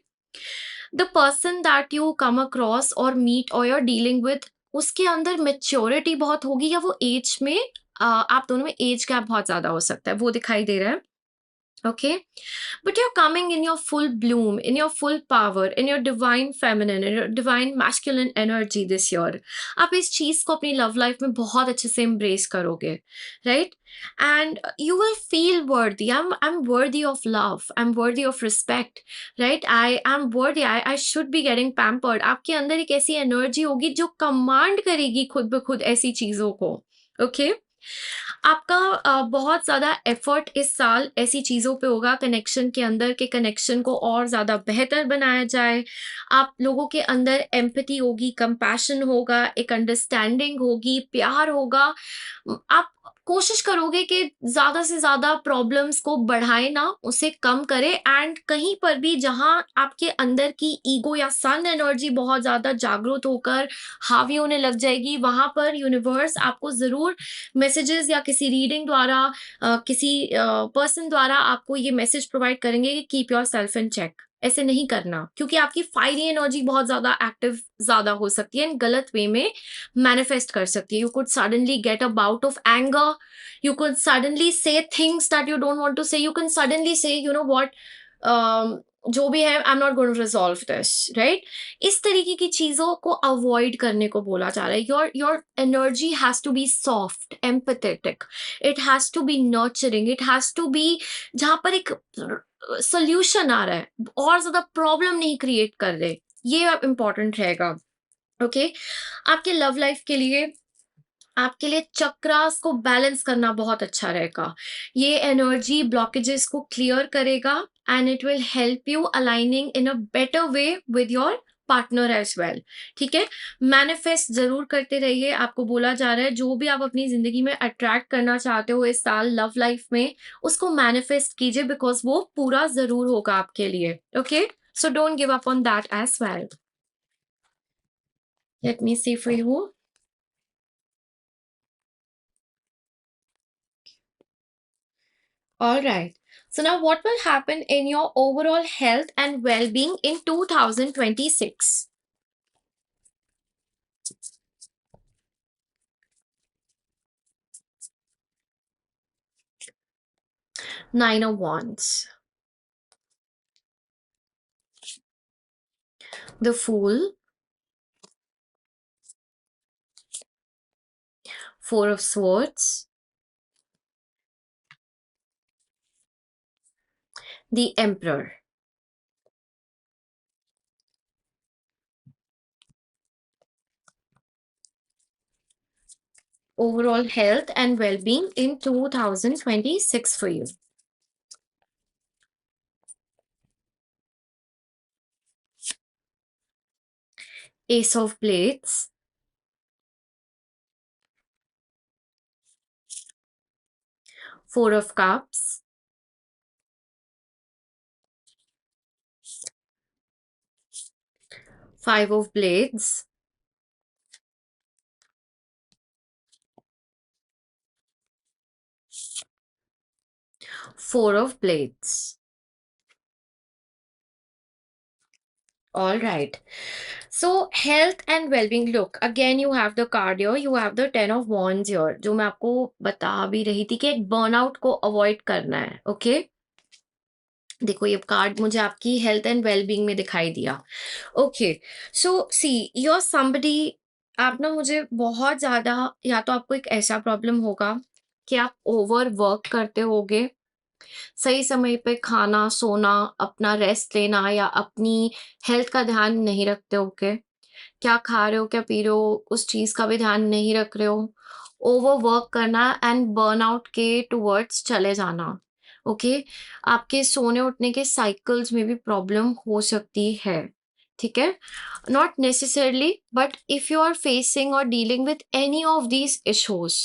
The person that you come across और मीट और you're डीलिंग विद, उसके अंदर मेच्योरिटी बहुत होगी, या वो एज में आप दोनों में एज गैप बहुत ज़्यादा हो सकता है, वो दिखाई दे रहा है। Okay, but you're coming in your full bloom, in your full power, in your divine feminine, in your divine masculine energy this year. आप इस चीज को अपनी लव लाइफ में बहुत अच्छे से embrace करोगे, right? And you will feel worthy. I'm worthy of love. I'm worthy of respect, right? I am worthy. I should be getting pampered. आपके अंदर एक ऐसी एनर्जी होगी जो कमांड करेगी खुद ब खुद ऐसी चीजों को, okay? आपका बहुत ज़्यादा एफर्ट इस साल ऐसी चीज़ों पे होगा कनेक्शन के अंदर के कनेक्शन को और ज़्यादा बेहतर बनाया जाए। आप लोगों के अंदर एम्पैथी होगी, कंपैशन होगा, एक अंडरस्टैंडिंग होगी, प्यार होगा। आप कोशिश करोगे कि ज़्यादा से ज़्यादा प्रॉब्लम्स को बढ़ाएँ ना, उसे कम करें एंड कहीं पर भी जहाँ आपके अंदर की ईगो या सन एनर्जी बहुत ज़्यादा जागरूक होकर हावी होने लग जाएगी, वहाँ पर यूनिवर्स आपको ज़रूर मैसेजेस या किसी रीडिंग द्वारा किसी पर्सन द्वारा आपको ये मैसेज प्रोवाइड करेंगे कि keep yourself in check. ऐसे नहीं करना क्योंकि आपकी फायरी एनर्जी बहुत ज्यादा एक्टिव ज्यादा हो सकती है एंड गलत वे में मैनिफेस्ट कर सकती है। You could suddenly get a bout of anger, you could suddenly say things that you don't want to say, you can suddenly say you know what, जो भी है I am not going to resolve this, right? इस तरीके की चीजों को avoid करने को बोला जा रहा है। Your energy has to be soft, empathetic, it has to be nurturing, it has to be जहां पर एक सोल्यूशन आ रहा है, और ज्यादा प्रॉब्लम नहीं क्रिएट कर रहे। ये इंपॉर्टेंट रहेगा, ओके? आपके लव लाइफ के लिए आपके लिए चक्रास को बैलेंस करना बहुत अच्छा रहेगा। ये एनर्जी ब्लॉकेजेस को क्लियर करेगा and it will help you aligning in a better way with your partner as well. ठीक है, मैनिफेस्ट जरूर करते रहिए। आपको बोला जा रहा है जो भी आप अपनी जिंदगी में अट्रैक्ट करना चाहते हो इस साल लव लाइफ में, उसको मैनिफेस्ट कीजिए बिकॉज वो पूरा जरूर होगा आपके लिए। Okay, so don't give up on that as well. Let me see for you. All right. So now what will happen in your overall health and well-being in 2026? Nine of Wands. The Fool. Four of Swords. The Emperor. Overall health and well-being in 2026 for you. Ace of Blades. Four of Cups. Five of Blades. Four of Blades. All right. So health and well-being. Look, again you have the card here. You have the 10 of Wands here. जो मैं आपको बता भी रही थी कि एक burnout को अवॉइड करना है। ओके, देखो ये कार्ड मुझे आपकी हेल्थ एंड वेलबींग में दिखाई दिया। Okay, so see your somebody, आप ना मुझे बहुत ज्यादा, या तो आपको एक ऐसा प्रॉब्लम होगा कि आप ओवर वर्क करते होगे, सही समय पे खाना, सोना, अपना रेस्ट लेना या अपनी हेल्थ का ध्यान नहीं रखते हो के, क्या खा रहे हो, क्या पी रहे हो, उस चीज़ का भी ध्यान नहीं रख रहे हो। ओवरवर्क करना एंड बर्नआउट के टुवर्ड्स चले जाना, ओके? आपके सोने-उठने के साइकिल्स में भी प्रॉब्लम हो सकती है, ठीक है? Not necessarily but if you are facing और dealing with any of these issues,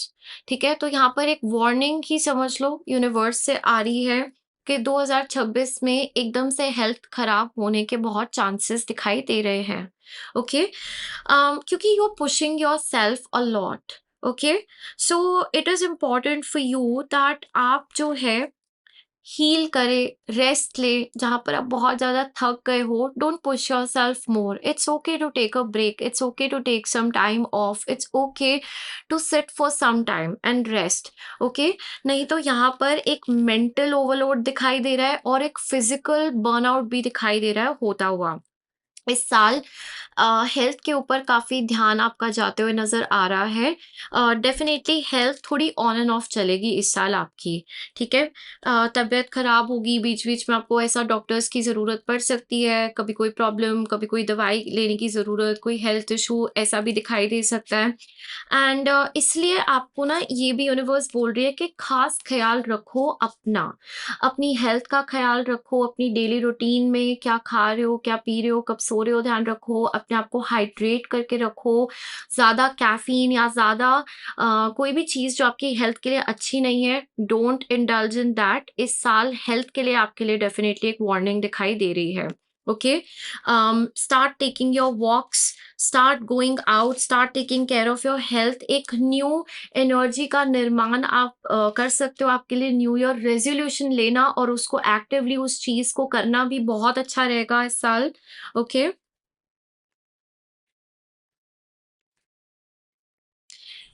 ठीक है? तो यहाँ पर एक वार्निंग ही समझ लो यूनिवर्स से आ रही है कि 2026 में एकदम से हेल्थ खराब होने के बहुत चांसेस दिखाई दे रहे हैं, ओके? क्योंकि you are pushing yourself a lot, okay? So it is important for you that आप जो है हील करे, रेस्ट ले, जहाँ पर आप बहुत ज़्यादा थक गए हो, don't push yourself more. It's okay to take a break, it's okay to take some time off, it's okay to sit for some time and rest, okay? नहीं तो यहाँ पर एक मेंटल ओवरलोड दिखाई दे रहा है और एक फिज़िकल बर्नआउट भी दिखाई दे रहा है होता हुआ। इस साल हेल्थ के ऊपर काफ़ी ध्यान आपका जाते हुए नज़र आ रहा है। डेफ़िनेटली हेल्थ थोड़ी ऑन एंड ऑफ चलेगी इस साल आपकी, ठीक है? तबीयत ख़राब होगी, बीच-बीच में आपको ऐसा डॉक्टर्स की ज़रूरत पड़ सकती है, कभी कोई प्रॉब्लम, कभी कोई दवाई लेने की ज़रूरत, कोई हेल्थ इश्यू ऐसा भी दिखाई दे सकता है। एंड इसलिए आपको ना ये भी यूनिवर्स बोल रही है कि ख़ास ख़्याल रखो अपना। अपनी हेल्थ का ख़्याल रखो, अपनी डेली रूटीन में क्या खा रहे हो, क्या पी रहे हो, कब सो रहे हो ध्यान रखो, अपने आप को हाइड्रेट करके रखो। ज़्यादा कैफ़ीन या ज़्यादा कोई भी चीज़ जो आपकी हेल्थ के लिए अच्छी नहीं है, डोंट इंडल्ज इन दैट। इस साल हेल्थ के लिए आपके लिए डेफ़िनिटली एक वार्निंग दिखाई दे रही है। Okay? Start taking your walks, start going out, start taking care of your health. एक न्यू एनर्जी का निर्माण आप कर सकते हो। आपके लिए न्यू ईयर रेज़ोल्यूशन लेना और उसको एक्टिवली उस चीज़ को करना भी बहुत अच्छा रहेगा इस साल, okay?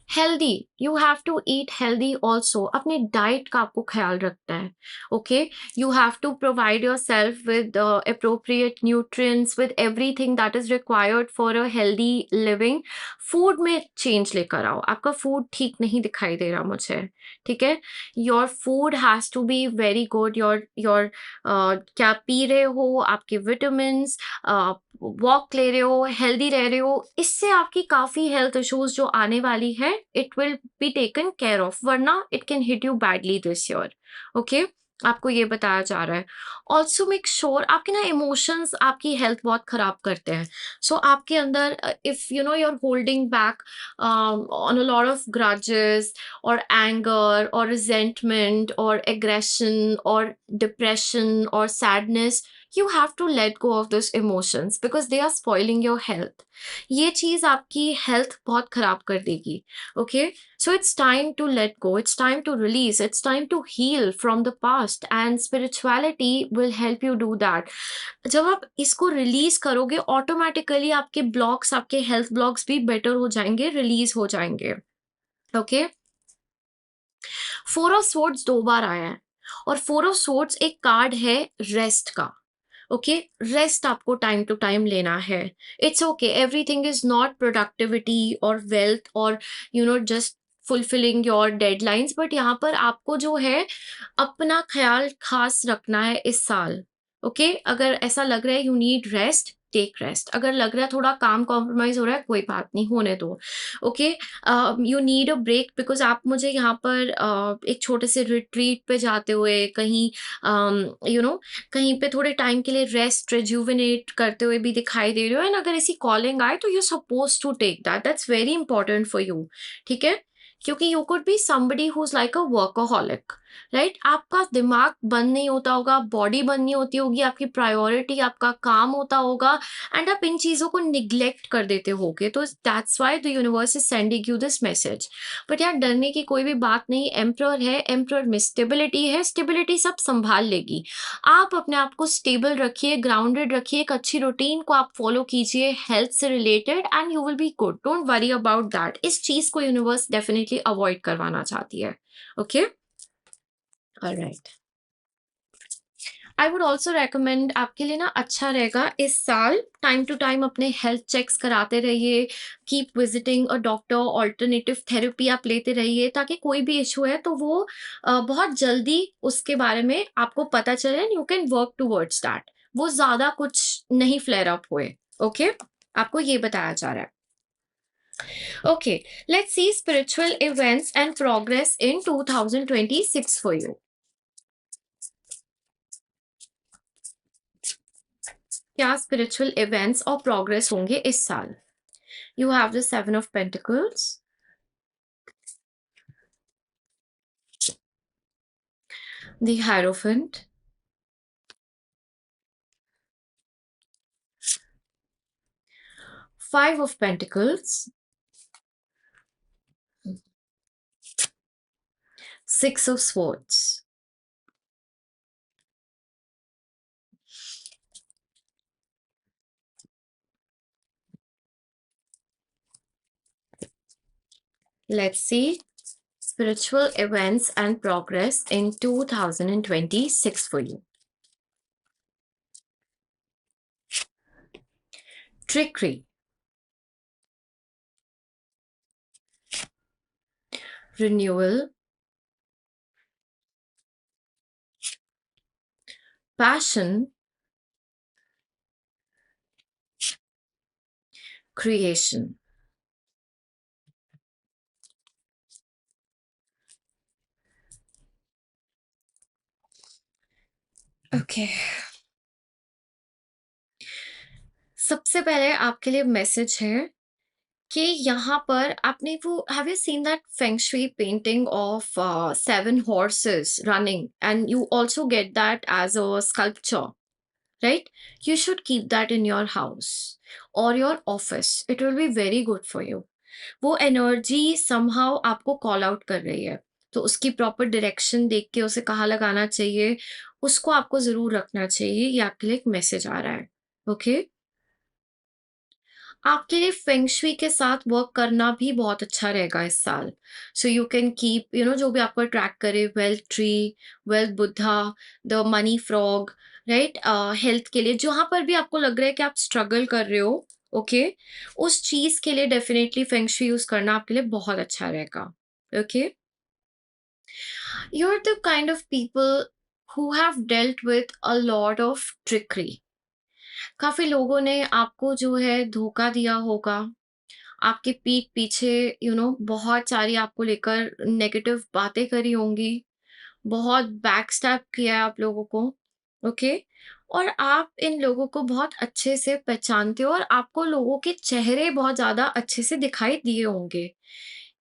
Healthy, you have to eat healthy also. अपने डाइट का आपको ख्याल रखना है, okay? You have to provide yourself with appropriate nutrients, with everything that is required for a healthy living. Food में चेंज लेकर आओ। आपका फूड ठीक नहीं दिखाई दे रहा मुझे, ठीक है? Your food has to be very good. Your क्या पी रहे हो, आपके विटामिन, वॉक ले रहे हो, हेल्दी रह रहे हो, इससे आपकी काफ़ी हेल्थ इश्यूज़ जो आने वाली है, it will be taken care of, वरना it can hit you badly this year, okay? आपको ये बताया जा रहा है। ऑल्सो मेक श्योर आपके ना इमोशंस आपकी हेल्थ बहुत खराब करते हैं। सो आपके अंदर if you know you are holding back on a lot of grudges और एंगर और रिजेंटमेंट और एग्रेशन और डिप्रेशन और sadness, you have to let go of those emotions because they are spoiling your health. ये चीज़ आपकी health बहुत खराब कर देगी, okay? So it's time to let go, it's time to release, it's time to heal from the past and spirituality will help you do that. जब आप इसको release करोगे ऑटोमेटिकली आपके ब्लॉक्स, आपके हेल्थ ब्लॉक्स भी बेटर हो जाएंगे, release हो जाएंगे, ओके? फोर ऑफ सोर्ड्स 2 बार आया है और फोर ऑफ सोर्ड्स एक कार्ड है रेस्ट का, ओके? रेस्ट आपको टाइम टू टाइम लेना है। It's okay, everything is not productivity और वेल्थ और just fulfilling your deadlines, but यहाँ पर आपको जो है अपना ख्याल खास रखना है इस साल, ओके? अगर ऐसा लग रहा है you need rest, take rest. अगर लग रहा है थोड़ा काम कॉम्प्रोमाइज हो रहा है, कोई बात नहीं, होने दो, okay? You need a break because आप मुझे यहाँ पर एक छोटे से रिट्रीट पे जाते हुए कहीं यू नो कहीं पे थोड़े टाइम के लिए रेस्ट, रिजुविनेट करते हुए भी दिखाई दे रहे हो। एंड अगर ऐसी कॉलिंग आए तो you suppose to take that, that's very important for you, ठीक है? क्योंकि you could be somebody who is like a workaholic, right? आपका दिमाग बंद नहीं होता होगा, बॉडी बंद नहीं होती होगी, आपकी प्रायोरिटी आपका काम होता होगा एंड आप इन चीज़ों को निग्लेक्ट कर देते होगे। तो that's why the universe is sending you this message. But यार डरने की कोई भी बात नहीं, एम्परर है, एम्परर में स्टेबिलिटी है, स्टेबिलिटी सब संभाल लेगी। आप अपने आप को स्टेबल रखिए, ग्राउंडेड रखिए, एक अच्छी रूटीन को आप फॉलो कीजिए हेल्थ से related and you will be good. Don't worry about that. इस चीज़ को यूनिवर्स डेफिनिटली अवॉइड करवाना चाहती है, okay? Alright. I would also recommend आपके लिए ना अच्छा रहेगा इस साल टाइम टू टाइम अपने हेल्थ चेक्स कराते रहिए, keep visiting a doctor, alternative therapy आप लेते रहिए ताकि कोई भी इशू है तो वो बहुत जल्दी उसके बारे में आपको पता चले and you can work towards that. वो ज़्यादा कुछ नहीं फ्लेयर अप हुए, ओके? आपको ये बताया जा रहा है। Okay, let's C spiritual events and progress in 2026 for you. क्या स्पिरिचुअल इवेंट्स और प्रोग्रेस होंगे इस साल? You have the Seven of Pentacles, the Hierophant, Five of Pentacles, Six of Swords. Let's see spiritual events and progress in 2026 for you. Trickery, renewal, passion, creation. Okay, सबसे पहले आपके लिए message है कि यहाँ पर आपने वो have you seen that feng shui painting of 7 horses running and you also get that as a sculpture, right? You should keep that in your house or your office. It will be very good for you. वो energy somehow आपको call out कर रही है, तो उसकी proper direction देख के उसे कहाँ लगाना चाहिए, उसको आपको ज़रूर रखना चाहिए। ये आपके लिए एक मैसेज आ रहा है, ओके? आपके लिए फेंग शुई के साथ वर्क करना भी बहुत अच्छा रहेगा इस साल। सो यू कैन कीप जो भी आपको अट्रैक्ट करे, wealth tree, wealth Buddha, the money frog, right? Health के लिए जहाँ पर भी आपको लग रहा है कि आप स्ट्रगल कर रहे हो, ओके? उस चीज़ के लिए डेफिनेटली फेंग शुई यूज़ करना आपके लिए बहुत अच्छा रहेगा, okay? You're the kind of people who have dealt with a lot of trickery. काफ़ी लोगों ने आपको जो है धोखा दिया होगा, आपके पीठ पीछे बहुत सारी आपको लेकर नेगेटिव बातें करी होंगी, बहुत बैकस्टैब किया है आप लोगों को, ओके? और आप इन लोगों को बहुत अच्छे से पहचानते हो और आपको लोगों के चेहरे बहुत ज़्यादा अच्छे से दिखाई दिए होंगे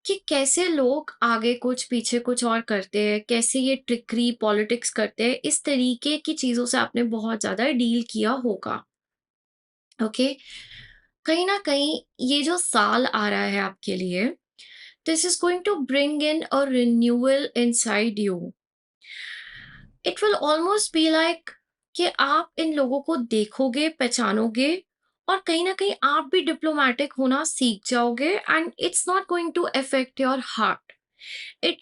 कि कैसे लोग आगे कुछ, पीछे कुछ और करते हैं, कैसे ये ट्रिकरी, पॉलिटिक्स करते हैं। इस तरीके की चीज़ों से आपने बहुत ज़्यादा डील किया होगा, ओके? कहीं न कहीं ये जो साल आ रहा है आपके लिए, this is going to bring in a renewal inside you. It will almost be like कि आप इन लोगों को देखोगे, पहचानोगे और कहीं न कहीं आप भी डिप्लोमैटिक होना सीख जाओगे and it's not going to affect your heart.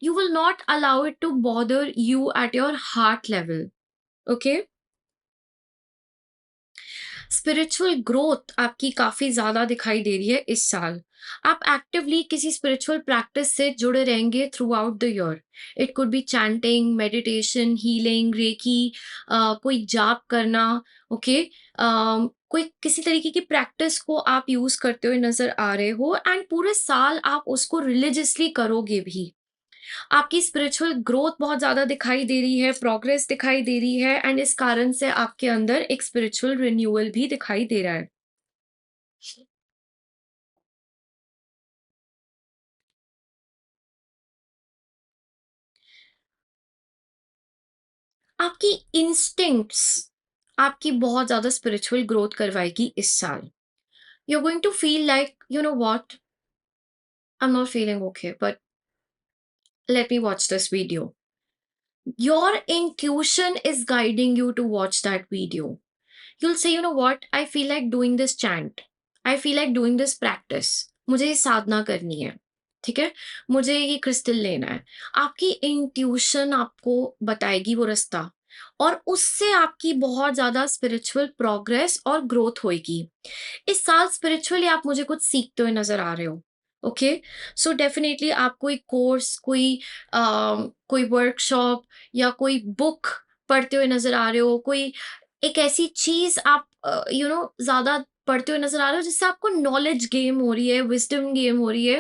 You will not allow it to bother you at your heart level. Okay? Spiritual growth आपकी काफ़ी ज़्यादा दिखाई दे रही है इस साल। आप एक्टिवली किसी स्पिरिचुअल प्रैक्टिस से जुड़े रहेंगे throughout the year. It could be chanting, meditation, healing, reiki, कोई जाप करना, ओके? कोई किसी तरीके की प्रैक्टिस को आप यूज़ करते हुए नज़र आ रहे हो एंड पूरे साल आप उसको रिलीजियसली करोगे भी। आपकी स्पिरिचुअल ग्रोथ बहुत ज़्यादा दिखाई दे रही है, प्रोग्रेस दिखाई दे रही है एंड इस कारण से आपके अंदर एक स्पिरिचुअल रिन्यूअल भी दिखाई दे रहा है। आपकी इंस्टिंक्ट्स आपकी बहुत ज़्यादा स्पिरिचुअल ग्रोथ करवाएगी इस साल। You are going to feel like what? I am not feeling okay but let me watch this video. Your intuition is guiding you to watch that video. You'll say, you know what, I feel like doing this chant. I feel like doing this practice. मुझे ये साधना करनी है, ठीक है? मुझे ये crystal लेना है। आपकी इंट्यूशन आपको बताएगी वो रास्ता और उससे आपकी बहुत ज़्यादा स्पिरिचुअल प्रोग्रेस और ग्रोथ होएगी। इस साल स्पिरिचुअली आप मुझे कुछ सीखते हुए नज़र आ रहे हो, ओके? सो डेफिनिटली आप कोई कोर्स, कोई वर्कशॉप या कोई बुक पढ़ते हुए नज़र आ रहे हो, कोई एक ऐसी चीज़ आप ज़्यादा पढ़ते हुए नज़र आ रहे हो जिससे आपको नॉलेज गेन हो रही है, विज़डम गेन हो रही है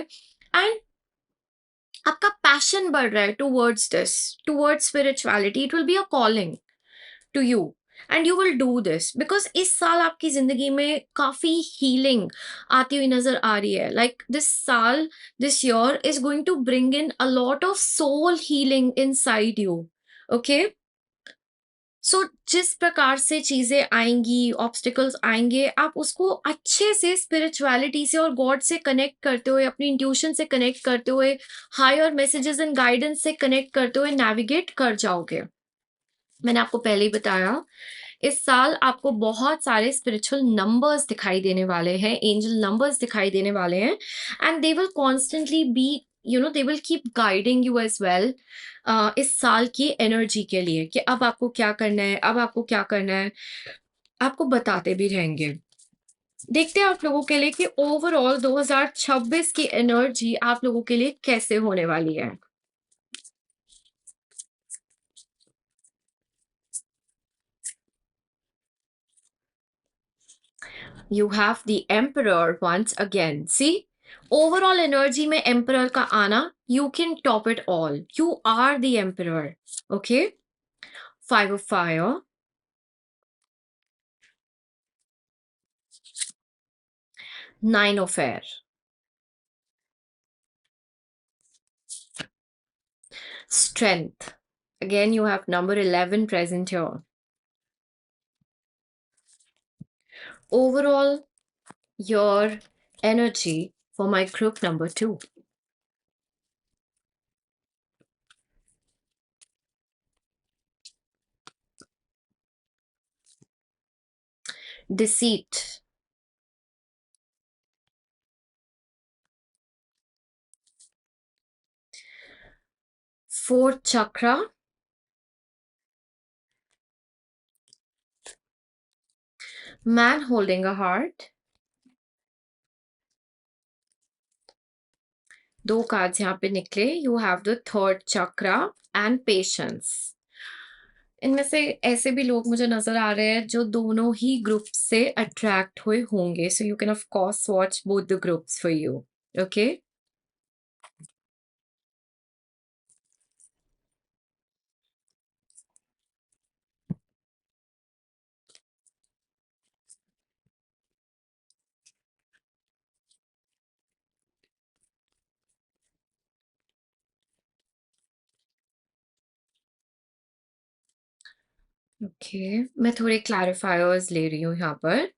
एंड आपका पैशन बढ़ रहा है towards this, towards spirituality. It will be a calling to you and you will do this because इस साल आपकी जिंदगी में काफी हीलिंग आती हुई नजर आ रही है। लाइक दिस साल, this year is going to bring in a lot of soul healing inside you, okay? So जिस प्रकार से चीजें आएंगी, ऑब्स्टिकल्स आएंगे, आप उसको अच्छे से स्पिरिचुअलिटी से और गॉड से कनेक्ट करते हुए, अपनी इंट्यूशन से कनेक्ट करते हुए, हायर मैसेजेस एंड गाइडेंस से कनेक्ट करते हुए नेविगेट कर जाओगे। मैंने आपको पहले ही बताया, इस साल आपको बहुत सारे स्पिरिचुअल नंबर्स दिखाई देने वाले हैं, एंजल नंबर्स दिखाई देने वाले हैं and they will constantly be they will keep guiding you as well इस साल की एनर्जी के लिए कि अब आपको क्या करना है, अब आपको क्या करना है, आपको बताते भी रहेंगे। देखते हैं आप लोगों के लिए कि ओवरऑल 2026 की एनर्जी आप लोगों के लिए कैसे होने वाली है। You have the emperor once again. See, overall energy में emperor का आना, you can top it all. You are the emperor. Okay? Five of fire. Nine of air. Strength. Again, you have number 11 present here. Overall, your energy for my group number 2. Deceit. Fourth chakra. Man holding a heart. दो cards यहाँ पे निकले. You have the third chakra and patience. इनमें से ऐसे भी लोग मुझे नजर आ रहे हैं जो दोनों ही ग्रुप से अट्रैक्ट हुए होंगे. सो you can of course watch both the groups for you. Okay. Okay, मैं थोड़े क्लैरिफायर्स ले रही हूँ यहाँ पर.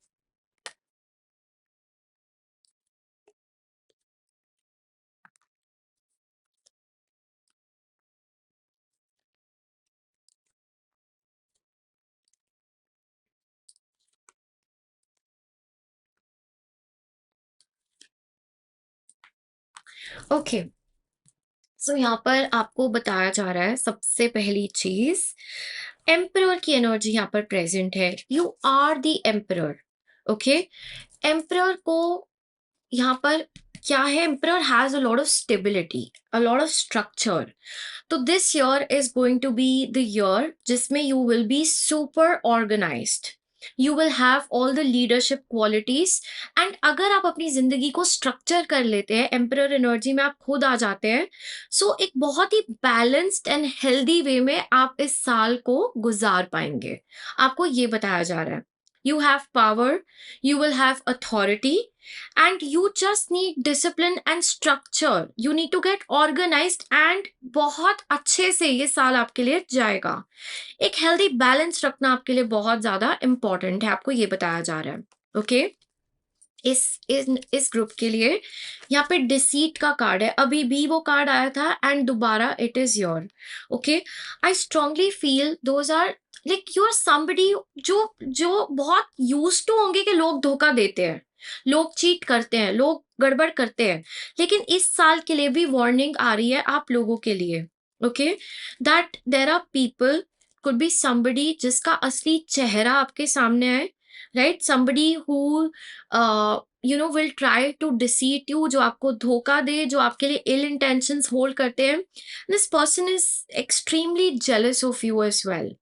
ओके, सो यहाँ पर आपको बताया जा रहा है सबसे पहली चीज, एम्परर की एनर्जी यहाँ पर प्रेजेंट है. You are the emperor. Okay. Emperor को यहाँ पर क्या है, emperor has a lot of stability, a lot of structure. तो this year is going to be the year जिसमें you will be super organised. You will have all the leadership qualities. And अगर आप अपनी जिंदगी को structure कर लेते हैं, एम्परर एनर्जी में आप खुद आ जाते हैं, सो एक बहुत ही बैलेंस्ड एंड हेल्दी वे में आप इस साल को गुजार पाएंगे. आपको ये बताया जा रहा है. You have power, you will have authority, and you just need discipline and structure. You need to get organized and बहुत अच्छे से ये साल आपके लिए जाएगा. एक हेल्दी बैलेंस रखना आपके लिए बहुत ज्यादा इंपॉर्टेंट है, आपको ये बताया जा रहा है. ओके. इस ग्रुप के लिए यहाँ पे डिसीट का कार्ड है. अभी भी वो कार्ड आया था एंड दोबारा it is your. Okay. I strongly feel those are like you are somebody जो जो बहुत यूज टू होंगे कि लोग धोखा देते हैं, लोग चीट करते हैं, लोग गड़बड़ करते हैं. लेकिन इस साल के लिए भी वार्निंग आ रही है आप लोगों के लिए. Okay. That there are people, could be somebody जिसका असली चेहरा आपके सामने आए. Right. Somebody who will try to deceive you, जो आपको धोखा दे, जो आपके लिए इल इंटेंशंस होल्ड करते हैं. This person is extremely jealous of you as well.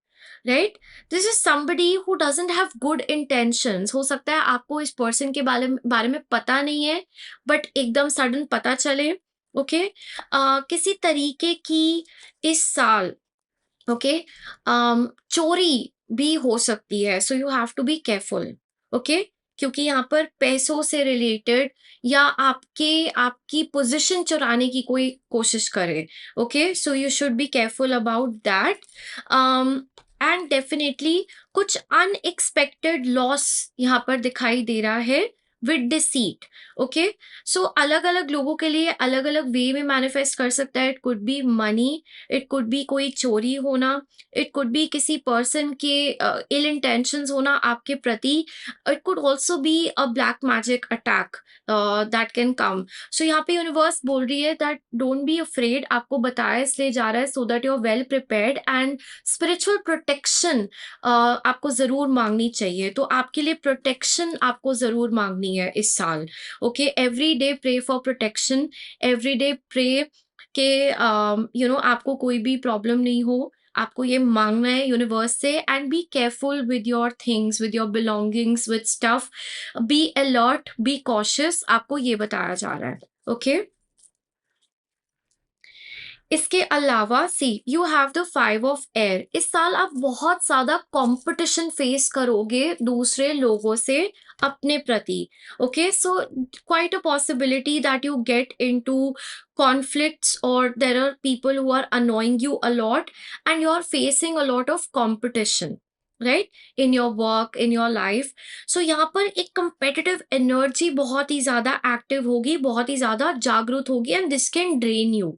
Right. This is somebody who doesn't have good intentions. हो सकता है आपको इस पर्सन के बारे में पता नहीं है, बट एकदम सडन पता चले. ओके. किसी तरीके की इस साल ओके चोरी भी हो सकती है. So you have to be careful. Okay. क्योंकि यहाँ पर पैसों से रिलेटेड या आपकी पोजीशन चुराने की कोई कोशिश करे. Okay. So you should be careful about that. And definitely कुछ अनएक्सपेक्टेड लॉस यहाँ पर दिखाई दे रहा है. With deceit. ओके, सो अलग अलग लोगों के लिए अलग अलग वे में मैनिफेस्ट कर सकता है। It could be money, it could be कोई चोरी होना, इट कुड बी किसी पर्सन के इल इंटेंशंस होना आपके प्रति, it could also be a black magic attack that can come. So यहाँ पे यूनिवर्स बोल रही है दैट डोंट बी अफ्रेड, आपको बताया इसलिए जा रहा है so that you are well prepared, and spiritual protection आपको ज़रूर मांगनी चाहिए। तो आपके लिए प्रोटेक्शन आपको ज़रूर मांगनी है इस साल। Okay, every day pray for protection, every day pray के आपको कोई भी प्रॉब्लम नहीं हो। आपको ये मांगना है यूनिवर्स से, and be careful with your things, with your belongings, with stuff, be alert, be cautious, आपको ये बताया जा रहा है। ओके, इसके अलावा see you have the 5 of air. इस साल आप बहुत ज़्यादा कंपटीशन फेस करोगे दूसरे लोगों से अपने प्रति। Okay, so quite a possibility that you get into conflicts, or there are people who are annoying you a lot, and you are facing a lot of competition, right, in your work, in your life. So यहाँ पर एक competitive energy बहुत ही ज़्यादा active होगी, बहुत ही ज़्यादा जागरूक होगी, and this can drain you.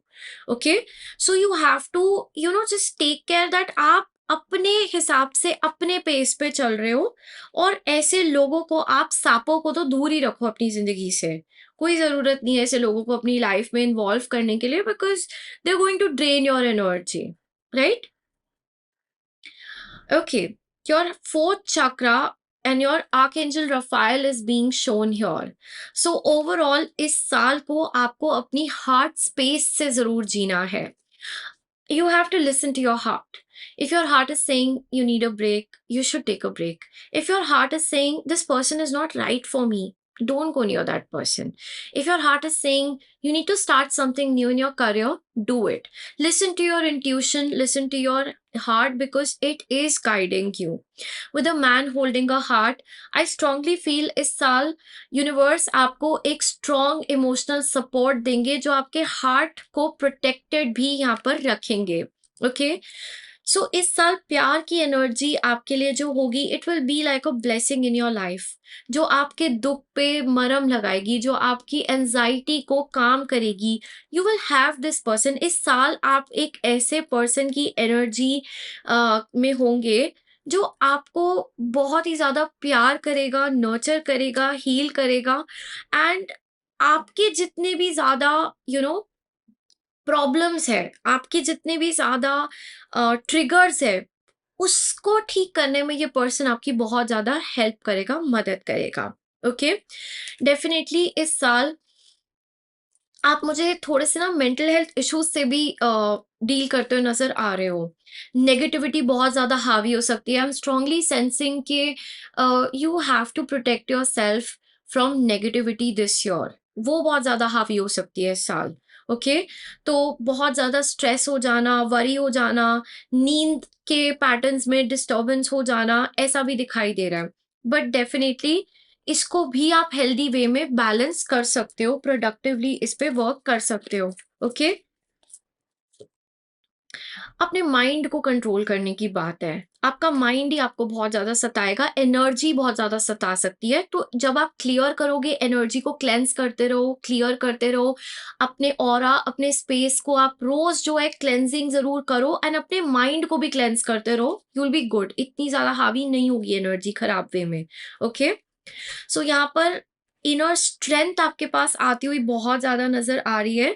Okay, so you have to just take care that आप अपने हिसाब से अपने पेस पे चल रहे हो, और ऐसे लोगों को, आप सांपों को तो दूर ही रखो अपनी जिंदगी से। कोई जरूरत नहीं है ऐसे लोगों को अपनी लाइफ में इन्वॉल्व करने के लिए, because they are going to drain your energy, right? Okay, your fourth chakra and your archangel Raphael is being shown here. So overall इस साल को आपको अपनी heart space से जरूर जीना है. You have to listen to your heart. If your heart is saying you need a break, you should take a break. If your heart is saying this person is not right for me, don't go near that person. If your heart is saying you need to start something new in your career, do it. Listen to your intuition, listen to your heart, because it is guiding you. With a man holding a heart, I strongly feel इस साल universe आपको एक strong emotional support देंगे, जो आपके heart को protected भी यहाँ पर रखेंगे। ओके, सो इस साल प्यार की एनर्जी आपके लिए जो होगी, it will be like a blessing in your life, जो आपके दुख पे मरहम लगाएगी, जो आपकी एंजाइटी को काम करेगी। You will have this person. इस साल आप एक ऐसे पर्सन की एनर्जी में होंगे जो आपको बहुत ही ज़्यादा प्यार करेगा, नर्चर करेगा, हील करेगा, एंड आपके जितने भी ज़्यादा प्रॉब्लम्स है, आपके जितने भी ज़्यादा ट्रिगर्स है, उसको ठीक करने में ये पर्सन आपकी बहुत ज़्यादा हेल्प करेगा, मदद करेगा। ओके, डेफिनेटली इस साल आप मुझे थोड़े से ना मेंटल हेल्थ इश्यूज से भी डील करते हुए नजर आ रहे हो। नेगेटिविटी बहुत ज़्यादा हावी हो सकती है। आई एम स्ट्रांगली सेंसिंग कि you have to protect yourself from negativity this year. वो बहुत ज़्यादा हावी हो सकती है इस साल। ओके, तो बहुत ज़्यादा स्ट्रेस हो जाना, वरी हो जाना, नींद के पैटर्न्स में डिस्टर्बेंस हो जाना, ऐसा भी दिखाई दे रहा है। बट डेफिनेटली इसको भी आप हेल्दी वे में बैलेंस कर सकते हो, प्रोडक्टिवली इस पे वर्क कर सकते हो। ओके, अपने माइंड को कंट्रोल करने की बात है। आपका माइंड ही आपको बहुत ज़्यादा सताएगा, एनर्जी बहुत ज़्यादा सता सकती है। तो जब आप क्लियर करोगे, एनर्जी को क्लेंस करते रहो, क्लियर करते रहो, अपने ऑरा, अपने स्पेस को आप रोज़ जो है क्लेंजिंग ज़रूर करो, एंड अपने माइंड को भी क्लेंस करते रहो। You will be good. इतनी ज़्यादा हावी नहीं होगी एनर्जी खराब वे में। ओके, सो यहाँ पर इनर स्ट्रेंथ आपके पास आती हुई बहुत ज़्यादा नज़र आ रही है।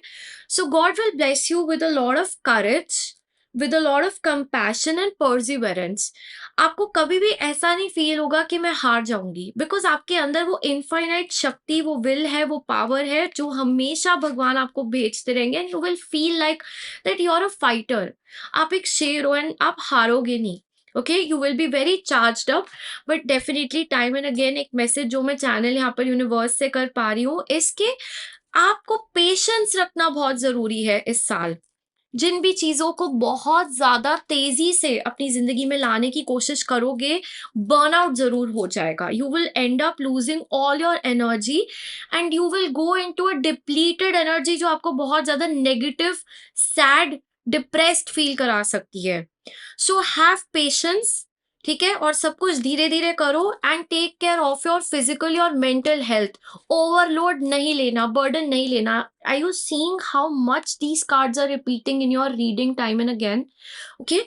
So God will bless you with a lot of courage, with a lot of compassion and perseverance. आपको कभी भी ऐसा नहीं फील होगा कि मैं हार जाऊंगी, बिकॉज आपके अंदर वो इनफाइनाइट शक्ति, वो विल है, वो पावर है, जो हमेशा भगवान आपको भेजते रहेंगे, and you will feel like that you are a fighter. आप एक शेर हो, एंड आप हारोगे नहीं। Okay, you will be very charged up. But definitely time and again एक मैसेज जो मैं चैनल यहाँ पर यूनिवर्स से कर पा रही हूँ, इसके आपको पेशेंस रखना बहुत जरूरी है इस साल। जिन भी चीजों को बहुत ज्यादा तेजी से अपनी जिंदगी में लाने की कोशिश करोगे, बर्नआउट जरूर हो जाएगा। You will and up losing all your energy, and you will go into a depleted energy, जो आपको बहुत ज्यादा नेगेटिव, सैड, डिप्रेस्ड फील करा सकती है। सो हैव पेशेंस, ठीक है? और सब कुछ धीरे-धीरे करो and take care of your physical और मेंटल हेल्थ। ओवरलोड नहीं लेना, बर्डन नहीं लेना। Are you seeing how much these cards are repeating in your reading time and again? Okay,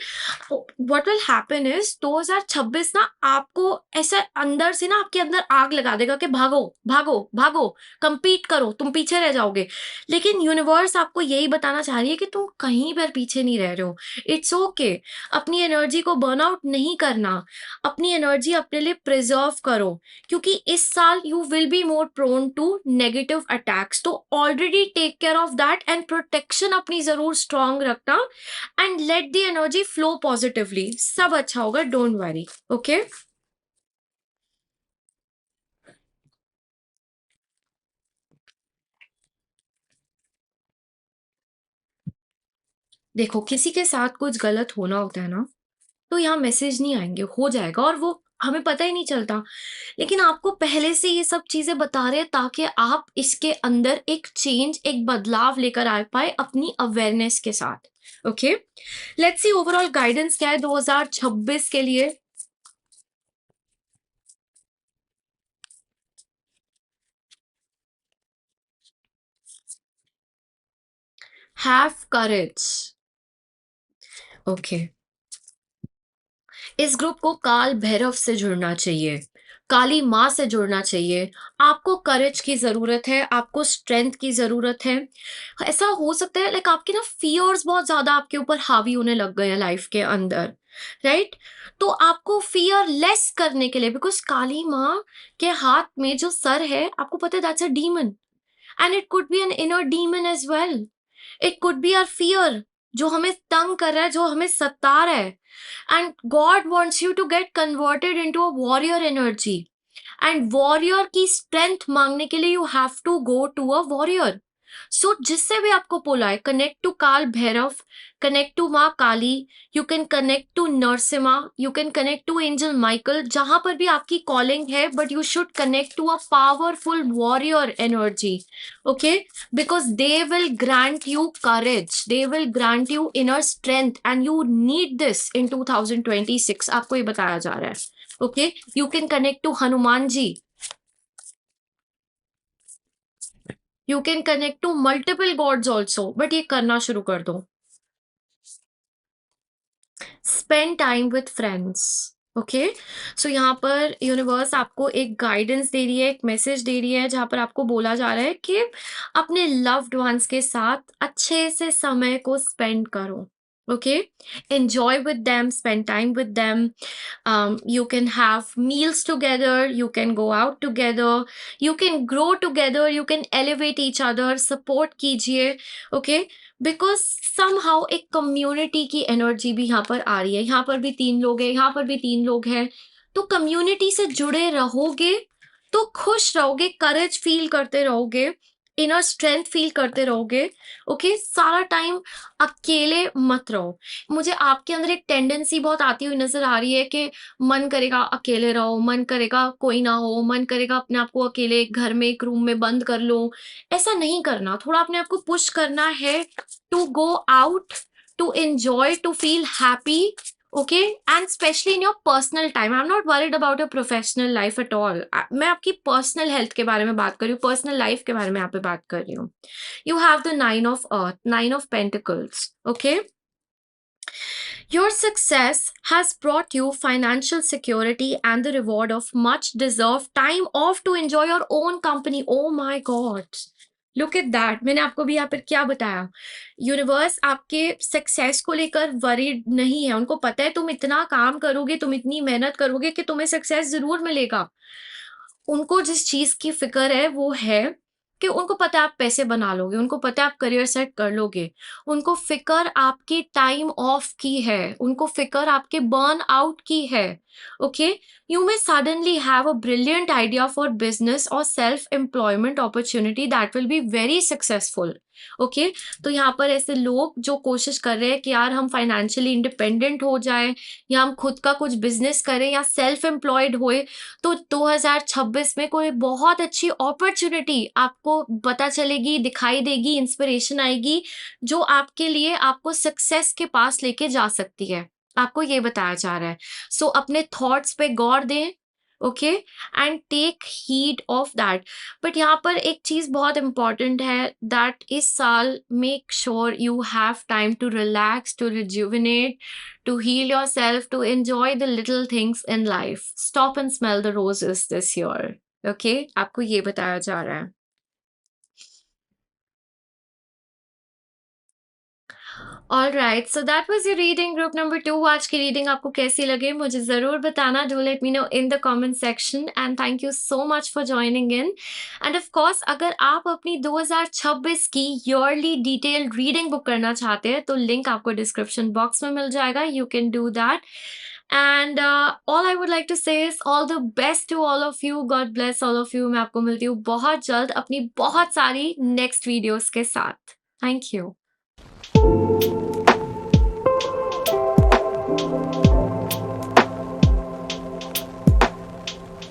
what will happen is 2026 ना आपको ऐसा अंदर से ना आपके अंदर आग लगा देगा कि भागो भागो भागो, compete करो, तुम पीछे रह जाओगे। लेकिन यूनिवर्स आपको यही बताना चाह रही है कि तुम कहीं पर पीछे नहीं रह रहे हो। It's okay. अपनी एनर्जी को बर्न आउट नहीं करना, अपनी एनर्जी अपने लिए प्रिजर्व करो, क्योंकि इस साल you will be more prone to negative attacks. तो already take care of that and protection अपनी जरूर स्ट्रांग रखना and let the energy flow positively. सब अच्छा होगा, डोंट वरी। ओके, देखो किसी के साथ कुछ गलत होना होता है ना, तो यहाँ मैसेज नहीं आएंगे, हो जाएगा और वो हमें पता ही नहीं चलता। लेकिन आपको पहले से ये सब चीजें बता रहे हैं ताकि आप इसके अंदर एक चेंज, एक बदलाव लेकर आ पाए अपनी अवेयरनेस के साथ। Okay, let's C overall guidance क्या है 2026 के लिए। Have courage. ओके, इस ग्रुप को काल भैरव से जुड़ना चाहिए, काली माँ से जुड़ना चाहिए। आपको करेज की ज़रूरत है, आपको स्ट्रेंथ की ज़रूरत है। ऐसा हो सकता है लाइक आपके ना फ़ियर्स बहुत ज़्यादा आपके ऊपर हावी होने लग गए हैं लाइफ़ के अंदर, राइट? तो आपको फ़ियर लेस करने के लिए, बिकॉज़ काली माँ के हाथ में जो सर है, आपको पता है that's a demon and it could be an inner demon as well. It could be our fear जो हमें तंग कर रहा है, जो हमें सता रहा है। And God wants you to get converted into a warrior energy. And warrior की strength मांगने के लिए you have to go to a warrior. So जिससे भी आपको बोला है connect to काल भैरव, connect to माँ काली, you can connect to Narasimha, you can connect to angel Michael, जहां पर भी आपकी calling है, but you should connect to a powerful warrior energy. Okay, because they will grant you courage, they will grant you inner strength and you need this in 2026। आपको ये बताया जा रहा है। Okay, you can connect to Hanuman ji, you can connect to multiple gods also, but ये करना शुरू कर दो। Spend time with friends. Okay, so यहाँ पर यूनिवर्स आपको एक गाइडेंस दे रही है, एक मैसेज दे रही है, जहाँ पर आपको बोला जा रहा है कि अपने लव्ड वंस के साथ अच्छे से समय को स्पेंड करो। Okay, enjoy with them, spend time with them. You can have meals together, you can go out together, you can grow together, you can elevate each other, support कीजिए। Okay, because somehow एक community की energy भी यहाँ पर आ रही है। यहाँ पर भी 3 लोग हैं, यहाँ पर भी 3 लोग हैं। तो कम्युनिटी से जुड़े रहोगे तो खुश रहोगे, करेज फील करते रहोगे, इनर स्ट्रेंथ फील करते रहोगे। ओके, सारा टाइम अकेले मत रहो। मुझे आपके अंदर एक टेंडेंसी बहुत आती हुई नजर आ रही है कि मन करेगा अकेले रहो, मन करेगा कोई ना हो, मन करेगा अपने आप को अकेले एक घर में एक रूम में बंद कर लो। ऐसा नहीं करना, थोड़ा अपने आप को पुश करना है to go out, to enjoy, to feel happy, okay? And especially in your personal time. I'm not worried about your professional life at all. मैं आपकी personal health के बारे में बात कर रही हूँ, personal life के बारे में यहाँ पे बात कर रही हूँ। You have the 9 of Earth, 9 of Pentacles, okay? Your success has brought you financial security and the reward of much deserved time off to enjoy your own company. Oh my God. Look at that, मैंने आपको भी यहाँ पर क्या बताया। Universe आपके success को लेकर वरीड नहीं है, उनको पता है तुम इतना काम करोगे, तुम इतनी मेहनत करोगे कि तुम्हें सक्सेस जरूर मिलेगा। उनको जिस चीज की फिक्र है वो है कि उनको पता है आप पैसे बना लोगे, उनको पता है आप करियर सेट कर लोगे, उनको फिक्र आपकी टाइम ऑफ की है, उनको फिक्र आपके बर्न आउट की है। Okay, you may suddenly have a brilliant idea for business or self employment opportunity that will be very successful। Okay, तो यहाँ पर ऐसे लोग जो कोशिश कर रहे हैं कि यार हम फाइनेंशियली इंडिपेंडेंट हो जाए या हम खुद का कुछ बिजनेस करें या सेल्फ एम्प्लॉयड होए, तो 2026 में कोई बहुत अच्छी अपॉर्चुनिटी आपको पता चलेगी, दिखाई देगी, इंस्पिरेशन आएगी जो आपके लिए आपको सक्सेस के पास लेके जा सकती है। आपको ये बताया जा रहा है। सो अपने थॉट्स पे गौर दें, okay, and take heed of that. But यहाँ पर एक चीज़ बहुत इम्पॉर्टेंट है, दैट इस साल make sure you have time to relax, to rejuvenate, to heal yourself, to enjoy the little things in life. Stop and smell the roses this year. Okay? आपको ये बताया जा रहा है। All right, so that was your reading group number 2. आज की reading आपको कैसी लगी मुझे ज़रूर बताना. Do let me know in the comment section and thank you so much for joining in. And of course, अगर आप अपनी 2026 की yearly detailed reading बुक करना चाहते हैं तो लिंक आपको डिस्क्रिप्शन बॉक्स में मिल जाएगा. You can do that. And all I would like to say is all the best to all of you. God bless all of you. मैं आपको मिलती हूँ बहुत जल्द अपनी बहुत सारी नेक्स्ट वीडियोस के साथ. Thank you.